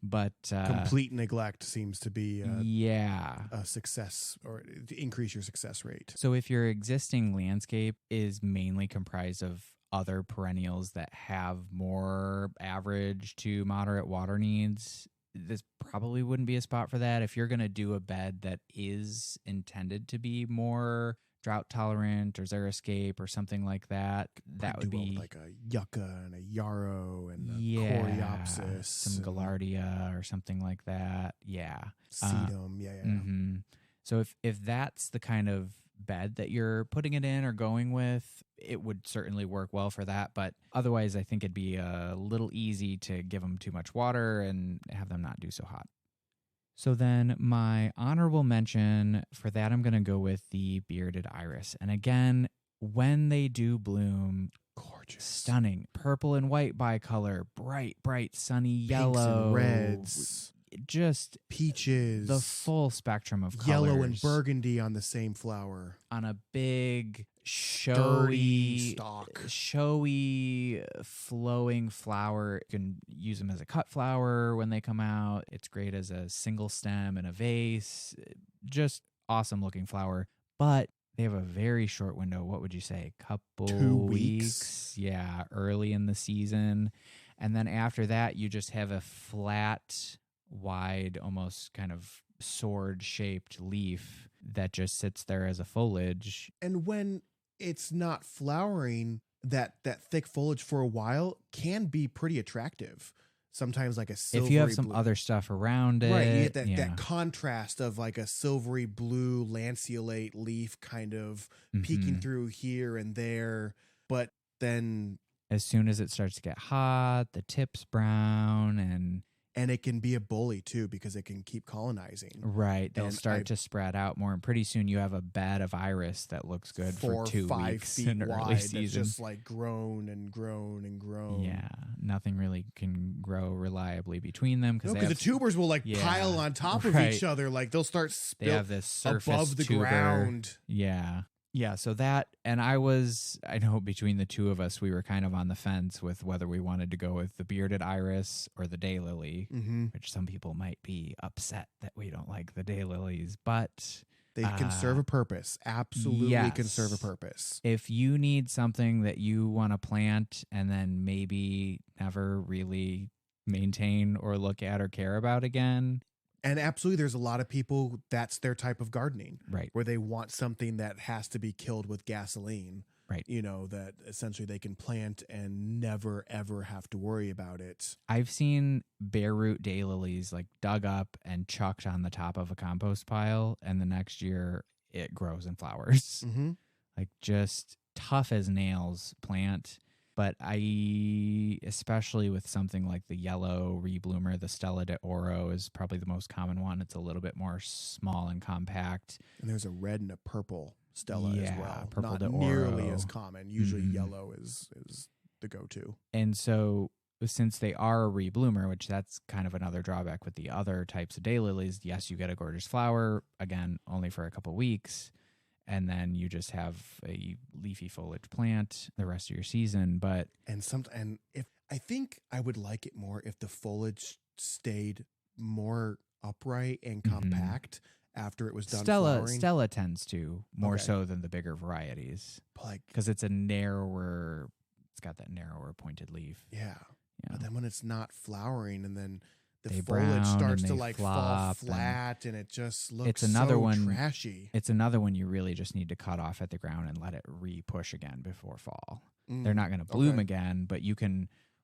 B: But
A: complete neglect seems to be
B: a
A: success, or to increase your success rate.
B: So if your existing landscape is mainly comprised of other perennials that have more average to moderate water needs, this probably wouldn't be a spot for that. If you're going to do a bed that is intended to be more drought tolerant or xeriscape or something like that, that would be
A: like a yucca and a yarrow and a coreopsis,
B: some gaillardia or something like that.
A: Sedum.
B: Mm-hmm. So if that's the kind of bed that you're putting it in or going with, it would certainly work well for that. But otherwise, I think it'd be a little easy to give them too much water and have them not do so hot. So then my honorable mention for that, I'm going to go with the bearded iris. And again, when they do bloom,
A: gorgeous,
B: stunning, purple and white bicolor, bright, sunny yellow,
A: pinks and reds,
B: just
A: peaches,
B: the full spectrum of colors.
A: Yellow and burgundy on the same flower,
B: on a big, showy
A: stalk,
B: flowing flower. You can use them as a cut flower when they come out. It's great as a single stem in a vase. Just awesome looking flower. But they have a very short window. What would you say? Couple
A: 2 weeks?
B: Yeah, early in the season. And then after that, you just have a flat, wide, almost kind of sword-shaped leaf that just sits there as a foliage.
A: And when it's not flowering, that thick foliage for a while can be pretty attractive. Sometimes like a silvery
B: if you have some
A: blue.
B: Other stuff around it.
A: Right, you get that contrast of like a silvery blue lanceolate leaf kind of peeking through here and there. But then
B: as soon as it starts to get hot, the tip's brown,
A: and it can be a bully too because it can keep colonizing.
B: Right. They'll start to spread out more, and pretty soon you have a bed of iris that looks good for 2 weeks in early season.
A: It's just like grown and grown and grown.
B: Yeah. Nothing really can grow reliably between them
A: because the tubers will pile on top of each other. Like they'll start
B: they have this surface
A: above the ground.
B: Yeah. Yeah, so that, and I know between the two of us, we were kind of on the fence with whether we wanted to go with the bearded iris or the daylily, which some people might be upset that we don't like the daylilies, but
A: they can serve a purpose. Absolutely can serve a purpose.
B: If you need something that you want to plant and then maybe never really maintain or look at or care about again.
A: And absolutely, there's a lot of people, that's their type of gardening.
B: Right.
A: Where they want something that has to be killed with gasoline.
B: Right.
A: That essentially they can plant and never, ever have to worry about it.
B: I've seen bare root daylilies dug up and chucked on the top of a compost pile, and the next year it grows and flowers. Just tough as nails plant. But especially with something like the yellow rebloomer, the Stella de Oro is probably the most common one. It's a little bit more small and compact.
A: And there's a red and a purple Stella as well.
B: Purple
A: Not
B: de
A: nearly
B: Oro.
A: as common. Usually yellow is the go-to.
B: And so since they are a rebloomer, which that's kind of another drawback with the other types of daylilies, yes, you get a gorgeous flower, again, only for a couple weeks. And then you just have a leafy foliage plant the rest of your season. But
A: if I think I would like it more if the foliage stayed more upright and compact after it was done flowering.
B: Stella tends to more so than the bigger varieties, because it's got that narrower pointed leaf.
A: Yeah. But then when it's not flowering and then the
B: they
A: foliage starts to like fall
B: flop
A: flat and it just looks trashy.
B: It's another one you really just need to cut off at the ground and let it re-push again before fall. They're not going to bloom again, but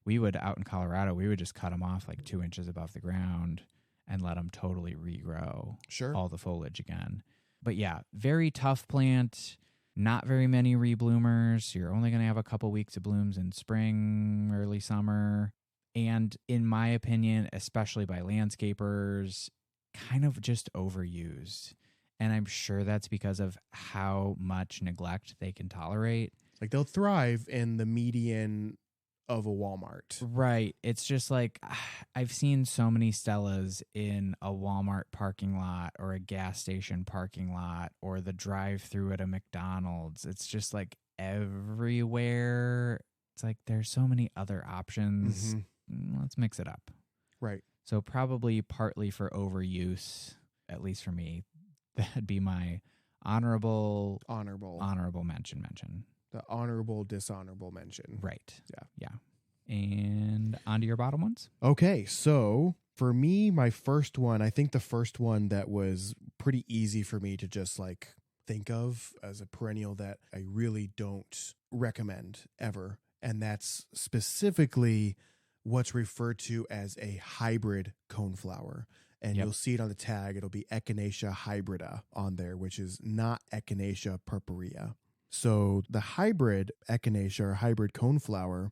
B: we would out in Colorado, we would just cut them off like 2 inches above the ground and let them totally regrow all the foliage again. But yeah, very tough plant, not very many rebloomers. You're only going to have a couple weeks of blooms in spring, early summer. And in my opinion, especially by landscapers, kind of just overused. And I'm sure that's because of how much neglect they can tolerate.
A: Like they'll thrive in the median of a Walmart.
B: Right. It's just like I've seen so many Stellas in a Walmart parking lot or a gas station parking lot or the drive-through at a McDonald's. It's just like everywhere. It's like there's so many other options. Let's mix it up.
A: Right.
B: So probably partly for overuse, at least for me, that'd be my honorable mention.
A: The honorable, dishonorable mention.
B: Right. Yeah. And on to your bottom ones.
A: Okay. So for me, my first one, I think the first one that was pretty easy for me to just like think of as a perennial that I really don't recommend ever. And that's specifically what's referred to as a hybrid coneflower. And you'll see it on the tag. It'll be Echinacea hybrida on there, which is not Echinacea purpurea. So the hybrid Echinacea or hybrid coneflower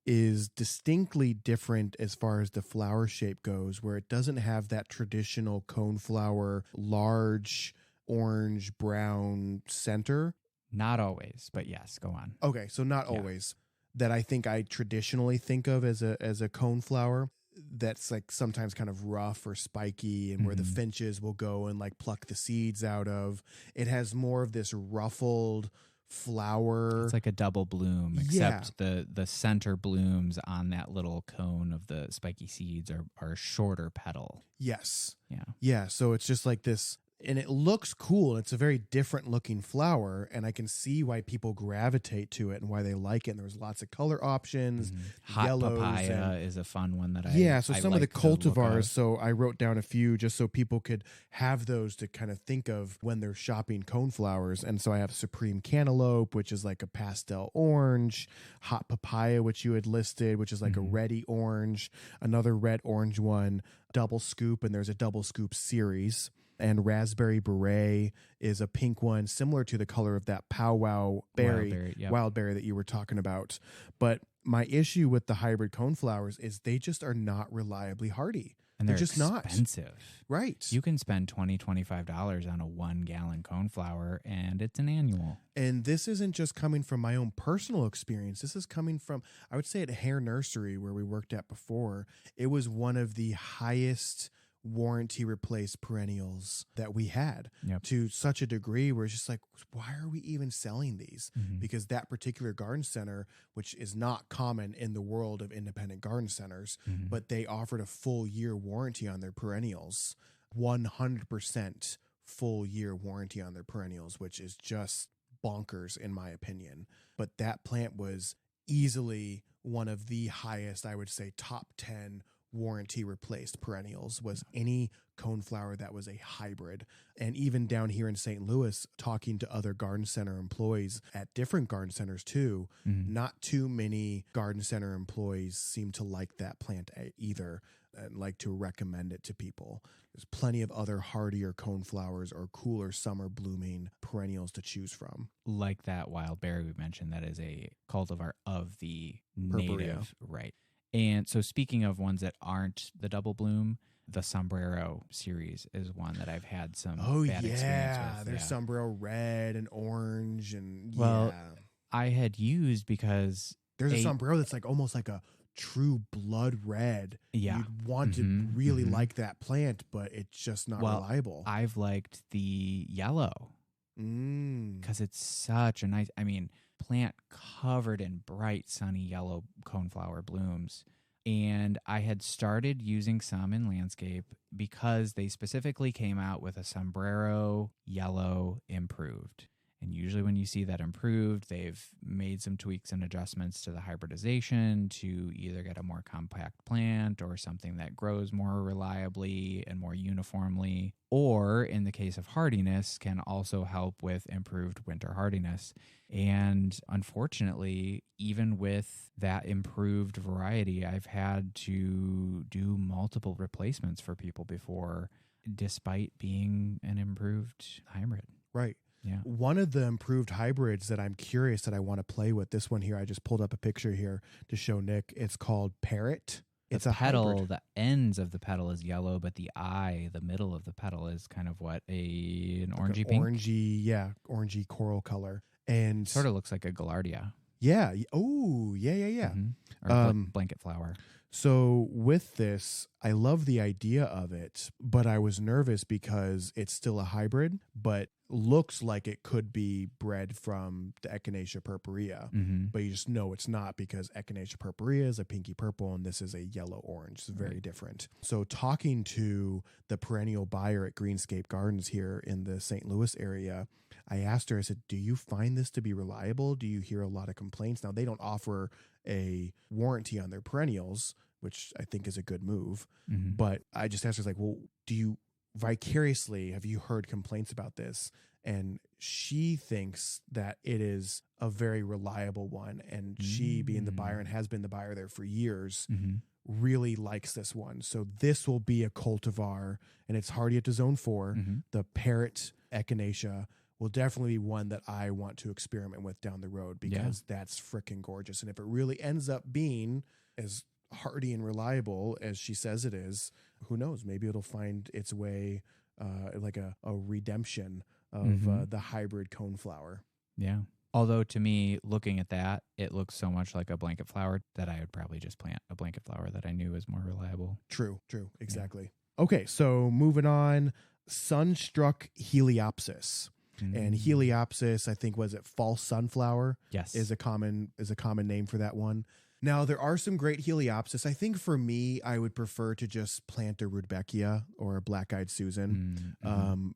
A: is distinctly different as far as the flower shape goes, where it doesn't have that traditional coneflower, large orange brown center.
B: Not always, but yes, go on.
A: Okay, so not always. That I think I traditionally think of as a coneflower that's like sometimes kind of rough or spiky and where the finches will go and like pluck the seeds out of. It has more of this ruffled flower.
B: It's like a double bloom, except the center blooms on that little cone of the spiky seeds are a shorter petal.
A: Yes.
B: Yeah.
A: Yeah, so it's just like this. And it looks cool. It's a very different looking flower, and I can see why people gravitate to it and why they like it. And there's lots of color options.
B: Hot
A: yellows
B: papaya is a fun one that
A: so some of the cultivars. So I wrote down a few just so people could have those to kind of think of when they're shopping coneflowers. And so I have Supreme Cantaloupe, which is like a pastel orange. Hot papaya, which you had listed, which is like a reddy orange. Another red orange one. Double scoop, and there's a double scoop series. And raspberry beret is a pink one, similar to the color of that powwow berry, wild berry that you were talking about. But my issue with the hybrid coneflowers is they just are not reliably hardy.
B: And they're
A: just
B: expensive.
A: Not. Right.
B: You can spend $20, $25 on a 1 gallon coneflower, and it's an annual.
A: And this isn't just coming from my own personal experience. This is coming from, I would say, at Hare Nursery, where we worked at before. It was one of the highest warranty replaced perennials that we had to such a degree where it's just like, why are we even selling these? Because that particular garden center, which is not common in the world of independent garden centers, but they offered a full year warranty on their perennials, 100% full year warranty on their perennials, which is just bonkers in my opinion. But that plant was easily one of the highest, I would say top 10 warranty replaced perennials was any coneflower that was a hybrid. And even down here in St. Louis, talking to other garden center employees at different garden centers too, not too many garden center employees seem to like that plant either. and like to recommend it to people. There's plenty of other hardier coneflowers or cooler summer blooming perennials to choose from.
B: Like that wild berry we mentioned, that is a cultivar of the
A: Purpurea.
B: native, right? And so speaking of ones that aren't the double bloom, the Sombrero series is one that I've had some bad experience with.
A: There's Sombrero red and orange and
B: I had used because
A: there's a Sombrero that's like almost like a true blood red.
B: Yeah.
A: You'd want to really like that plant, but it's just not reliable.
B: I've liked the yellow because it's such a nice, plant covered in bright, sunny yellow coneflower blooms. And I had started using some in landscape because they specifically came out with a Sombrero yellow improved. And usually when you see that improved, they've made some tweaks and adjustments to the hybridization to either get a more compact plant or something that grows more reliably and more uniformly, or in the case of hardiness, can also help with improved winter hardiness. And unfortunately, even with that improved variety, I've had to do multiple replacements for people before, despite being an improved hybrid.
A: Right.
B: Yeah.
A: One of the improved hybrids that I'm curious that I want to play with, this one here, I just pulled up a picture here to show Nick. It's called Parrot. It's
B: a petal,
A: hybrid.
B: the ends of the petal is yellow, but the eye, the middle of the petal is kind of an orangey pink.
A: Orangey coral color. And
B: sort of looks like a gaillardia.
A: Yeah. Oh, yeah.
B: Or blanket flower.
A: So with this, I love the idea of it, but I was nervous because it's still a hybrid, but looks like it could be bred from the Echinacea purpurea, but you just know it's not because Echinacea purpurea is a pinky purple and this is a yellow orange. It's very different. So talking to the perennial buyer at Greenscape Gardens here in the St. Louis area, I asked her, I said, do you find this to be reliable? Do you hear a lot of complaints? Now, they don't offer a warranty on their perennials, which I think is a good move. But I just asked her, like, well, do you vicariously, have you heard complaints about this? And she thinks that it is a very reliable one. And she, being the buyer and has been the buyer there for years, really likes this one. So this will be a cultivar, and it's hardy up to zone 4. The Parrot Echinacea will definitely be one that I want to experiment with down the road because that's freaking gorgeous. And if it really ends up being as hardy and reliable as she says it is, who knows? Maybe it'll find its way like a redemption of the hybrid coneflower.
B: Yeah. Although to me, looking at that, it looks so much like a blanket flower that I would probably just plant a blanket flower that I knew was more reliable.
A: True. Exactly. Yeah. Okay, so moving on, Sunstruck Heliopsis. And Heliopsis, I think, was it false sunflower?
B: Yes.
A: Is a common name for that one. Now, there are some great Heliopsis. I think for me, I would prefer to just plant a Rudbeckia or a Black-Eyed Susan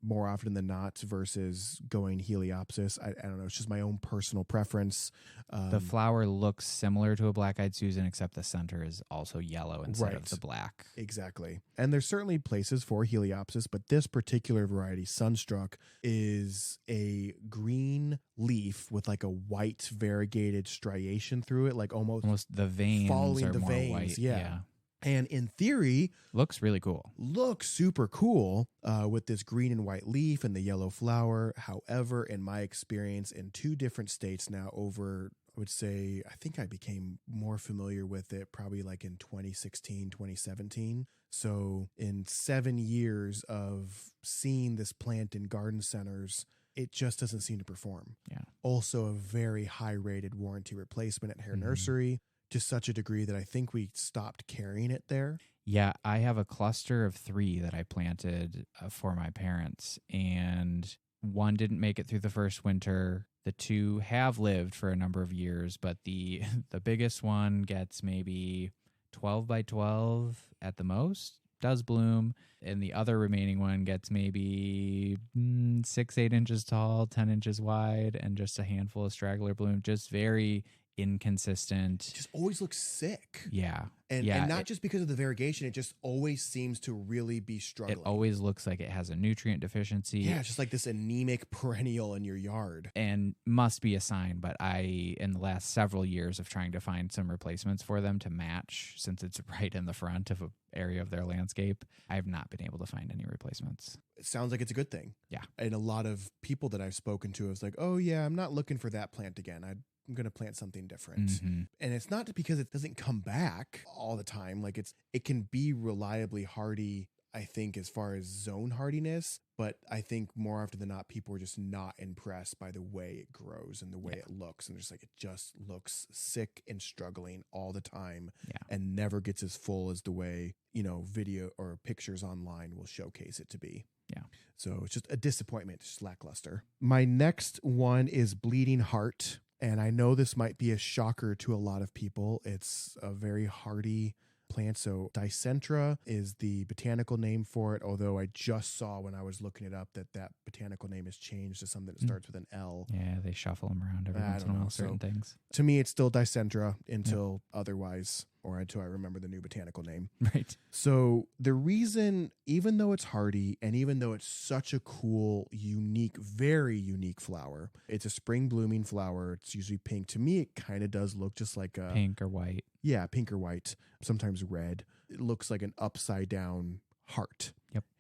A: more often than not versus going Heliopsis. I don't know. It's just my own personal preference.
B: The flower looks similar to a Black-Eyed Susan, except the center is also yellow instead of the black.
A: Exactly. And there's certainly places for Heliopsis, but this particular variety, Sunstruck, is a green leaf with like a white variegated striation through it, like almost
B: the veins
A: following
B: are
A: the
B: more
A: veins.
B: white.
A: Yeah. And in theory,
B: looks really cool.
A: Looks super cool with this green and white leaf and the yellow flower. However, in my experience in 2 different states now over, I would say, I think I became more familiar with it probably like in 2016, 2017. So in 7 years of seeing this plant in garden centers, it just doesn't seem to perform.
B: Yeah.
A: Also a very high rated warranty replacement at Hair Nursery, to such a degree that I think we stopped carrying it there.
B: Yeah, I have a cluster of 3 that I planted for my parents, and one didn't make it through the first winter. The 2 have lived for a number of years, but the biggest one gets maybe 12 by 12 at the most, does bloom, and the other remaining one gets maybe 6-8 inches tall, 10 inches wide, and just a handful of straggler bloom. Just very inconsistent.
A: It just always looks sick.
B: Yeah.
A: And not just because of the variegation, it just always seems to really be struggling.
B: It always looks like it has a nutrient deficiency.
A: Yeah, it's just like this anemic perennial in your yard.
B: And must be a sign, but in the last several years of trying to find some replacements for them to match, since it's right in the front of an area of their landscape, I have not been able to find any replacements.
A: It sounds like it's a good thing.
B: Yeah.
A: And a lot of people that I've spoken to is like, oh yeah, I'm not looking for that plant again. I'm going to plant something different.
B: Mm-hmm.
A: And it's not because it doesn't come back all the time. Like it can be reliably hardy, I think, as far as zone hardiness. But I think more often than not, people are just not impressed by the way it grows and the way it looks. And just like, it just looks sick and struggling all the time and never gets as full as the way, video or pictures online will showcase it to be.
B: Yeah.
A: So it's just a disappointment, just lackluster. My next one is Bleeding Heart. And I know this might be a shocker to a lot of people. It's a very hardy plant. So Dicentra is the botanical name for it, although I just saw when I was looking it up that botanical name has changed to something that starts with an L.
B: Yeah, they shuffle them around every once in a while, certain things.
A: To me, it's still Dicentra until otherwise, or until I remember the new botanical name.
B: Right.
A: So the reason, even though it's hardy and even though it's such a cool, unique, very unique flower, it's a spring blooming flower. It's usually pink. To me, it kind of does look just like a
B: pink or white.
A: Yeah, pink or white, sometimes red. It looks like an upside down heart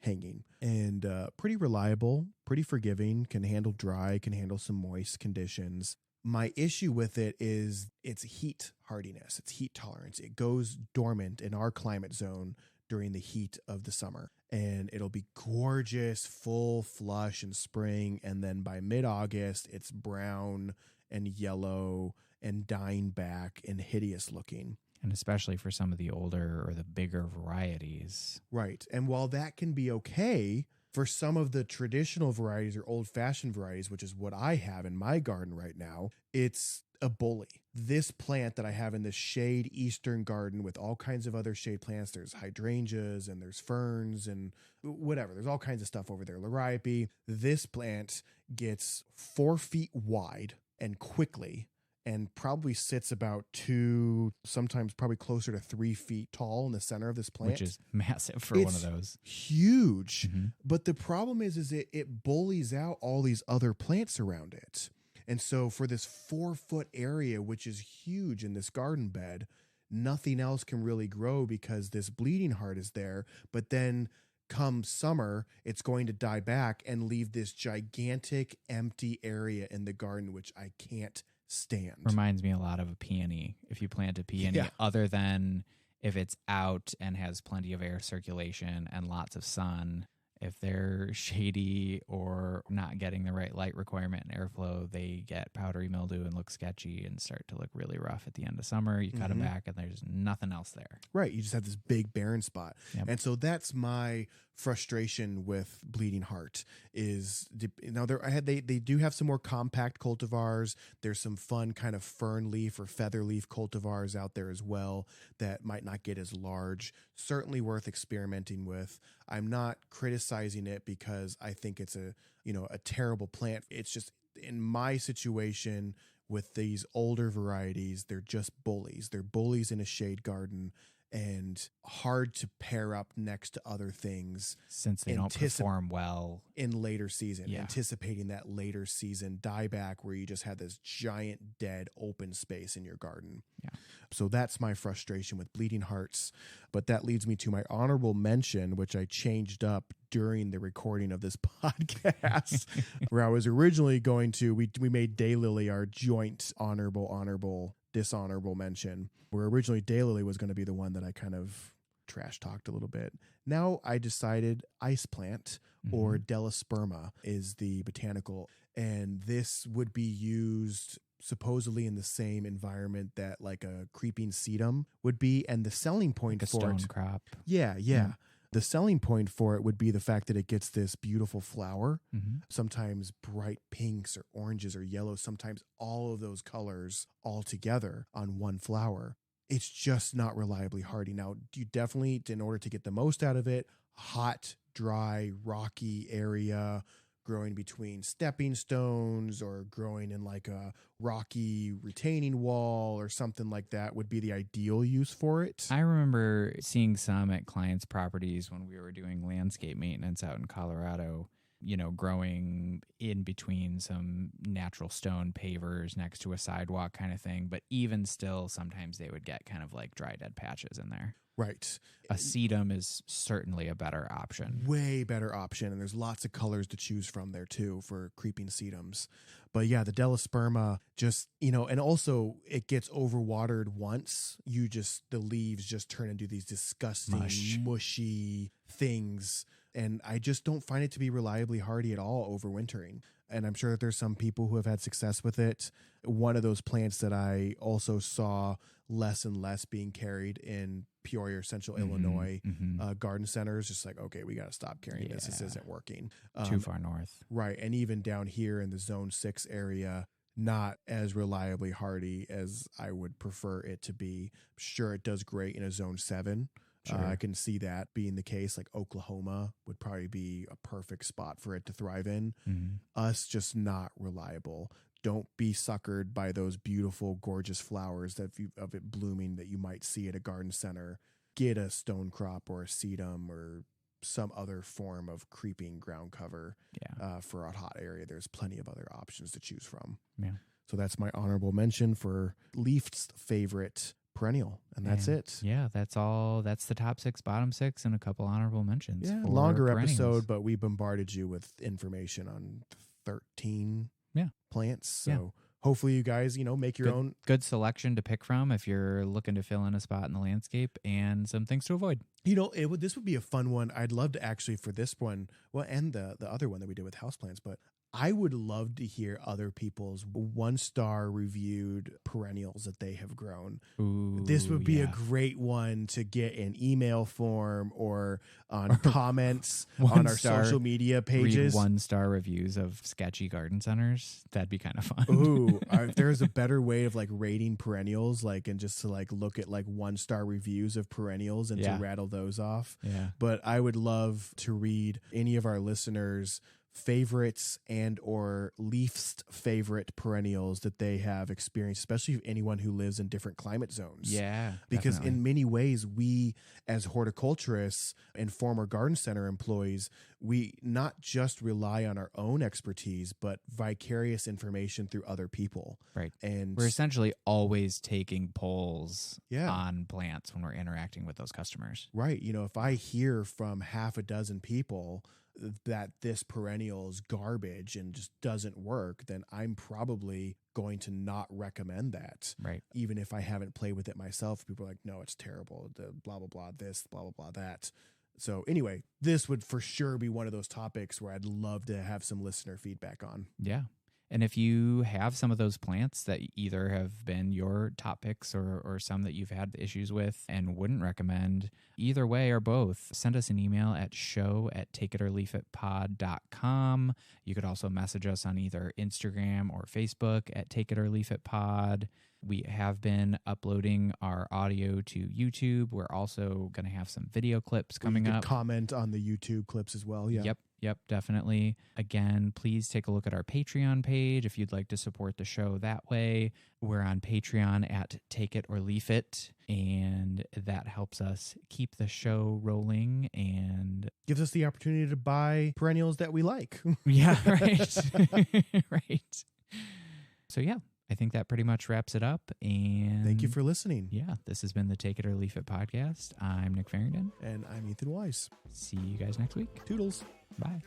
A: hanging, and pretty reliable, pretty forgiving, can handle dry, can handle some moist conditions. My issue with it is its heat hardiness, its heat tolerance. It goes dormant in our climate zone during the heat of the summer, and it'll be gorgeous, full flush in spring, and then by mid-August, it's brown and yellow and dying back and hideous looking.
B: And especially for some of the older or the bigger varieties.
A: Right. And while that can be okay for some of the traditional varieties or old-fashioned varieties, which is what I have in my garden right now, it's a bully. This plant that I have in this shade eastern garden with all kinds of other shade plants, there's hydrangeas and there's ferns and whatever. There's all kinds of stuff over there. Liriope. This plant gets 4 feet wide and quickly, and probably sits about 2, sometimes probably closer to 3 feet tall in the center of this plant.
B: Which is massive for one of those.
A: Huge. Mm-hmm. But the problem is it bullies out all these other plants around it. And so for this 4-foot area, which is huge in this garden bed, nothing else can really grow because this bleeding heart is there. But then come summer, it's going to die back and leave this gigantic empty area in the garden, which I can't stand.
B: Reminds me a lot of a peony. If you plant a peony, other than if it's out and has plenty of air circulation and lots of sun, if they're shady or not getting the right light requirement and airflow, they get powdery mildew and look sketchy and start to look really rough at the end of summer. You cut them back and there's nothing else there.
A: Right. You just have this big barren spot. Yep. And so that's my frustration with Bleeding Heart is, they do have some more compact cultivars. There's some fun kind of fern leaf or feather leaf cultivars out there as well that might not get as large. Certainly worth experimenting with. I'm not criticizing it because I think it's a terrible plant. It's just, in my situation with these older varieties, they're just bullies. They're bullies in a shade garden and hard to pair up next to other things
B: since they don't perform well
A: in later season, anticipating that later season dieback where you just had this giant dead open space in your garden.
B: Yeah.
A: So that's my frustration with Bleeding Hearts. But that leads me to my honorable mention, which I changed up during the recording of this podcast, where I was originally going to, we made Daylily our joint honorable, dishonorable mention, where originally Daylily was going to be the one that I kind of trash talked a little bit. Now I decided Ice Plant or Delosperma is the botanical, and this would be used supposedly in the same environment that like a creeping sedum would be, and the selling point
B: like a
A: for
B: stone
A: it,
B: crop.
A: Yeah. The selling point for it would be the fact that it gets this beautiful flower, sometimes bright pinks or oranges or yellows, sometimes all of those colors all together on one flower. It's just not reliably hardy. Now, you definitely, in order to get the most out of it, hot, dry, rocky area, growing between stepping stones or growing in like a rocky retaining wall or something like that would be the ideal use for it.
B: I remember seeing some at clients' properties when we were doing landscape maintenance out in Colorado, growing in between some natural stone pavers next to a sidewalk kind of thing. But even still, sometimes they would get kind of like dry dead patches in there.
A: Right.
B: A sedum is certainly a better option.
A: Way better option. And there's lots of colors to choose from there too for creeping sedums. But yeah, the Delosperma just, and also it gets overwatered once. The leaves just turn into these disgusting, mushy things. And I just don't find it to be reliably hardy at all overwintering. And I'm sure that there's some people who have had success with it. One of those plants that I also saw less and less being carried in Peoria or Central Illinois garden centers, just like, okay, we got to stop carrying this. This isn't working.
B: Too far north.
A: Right. And even down here in the Zone 6 area, not as reliably hardy as I would prefer it to be. Sure, it does great in a Zone 7. Sure. I can see that being the case. Like Oklahoma would probably be a perfect spot for it to thrive in. Us, just not reliable. Don't be suckered by those beautiful, gorgeous flowers of it blooming that you might see at a garden center. Get a stone crop or a sedum or some other form of creeping ground cover for a hot area. There's plenty of other options to choose from.
B: Yeah.
A: So that's my honorable mention for Leaf's favorite perennial, and that's it.
B: Yeah, that's all. That's the top 6, bottom 6, and a couple honorable mentions.
A: Yeah, longer episode, but we bombarded you with information on 13 plants. So hopefully you guys, make your own.
B: Good selection to pick from if you're looking to fill in a spot in the landscape, and some things to avoid.
A: This would be a fun one. I'd love to actually for this one, and the other one that we did with houseplants, but I would love to hear other people's 1-star reviewed perennials that they have grown.
B: Ooh,
A: this would be a great one to get in email form or on comments on our social media pages.
B: Read 1-star reviews of sketchy garden centers. That'd be kind of fun.
A: Ooh, if there's a better way of like rating perennials, and just to look at 1-star reviews of perennials and to rattle those off.
B: Yeah.
A: But I would love to read any of our listeners' favorites and or least favorite perennials that they have experienced, especially anyone who lives in different climate zones.
B: Yeah,
A: because
B: definitely.
A: In many ways, we as horticulturists and former garden center employees, we not just rely on our own expertise, but vicarious information through other people.
B: Right.
A: And
B: we're essentially always taking polls on plants when we're interacting with those customers.
A: Right. If I hear from half a dozen people that this perennial is garbage and just doesn't work, then I'm probably going to not recommend that.
B: Right.
A: Even if I haven't played with it myself, people are like, no, it's terrible. The blah, blah, blah, this, blah, blah, blah, that. So anyway, this would for sure be one of those topics where I'd love to have some listener feedback on.
B: Yeah. And if you have some of those plants that either have been your top picks or some that you've had issues with and wouldn't recommend, either way or both, send us an email at show@takeitorleafitpod.com. You could also message us on either Instagram or Facebook at takeitorleafitpod. We have been uploading our audio to YouTube. We're also going to have some video clips coming up.
A: Comment on the YouTube clips as well. Yeah.
B: Yep, definitely. Again, please take a look at our Patreon page if you'd like to support the show that way. We're on Patreon at Take It or Leaf It, and that helps us keep the show rolling and
A: gives us the opportunity to buy perennials that we like.
B: Yeah, right. Right. So yeah, I think that pretty much wraps it up. And
A: thank you for listening.
B: Yeah, this has been the Take It or Leaf It podcast. I'm Nick Farringdon.
A: And I'm Ethan Weiss.
B: See you guys next week.
A: Toodles.
B: Bye.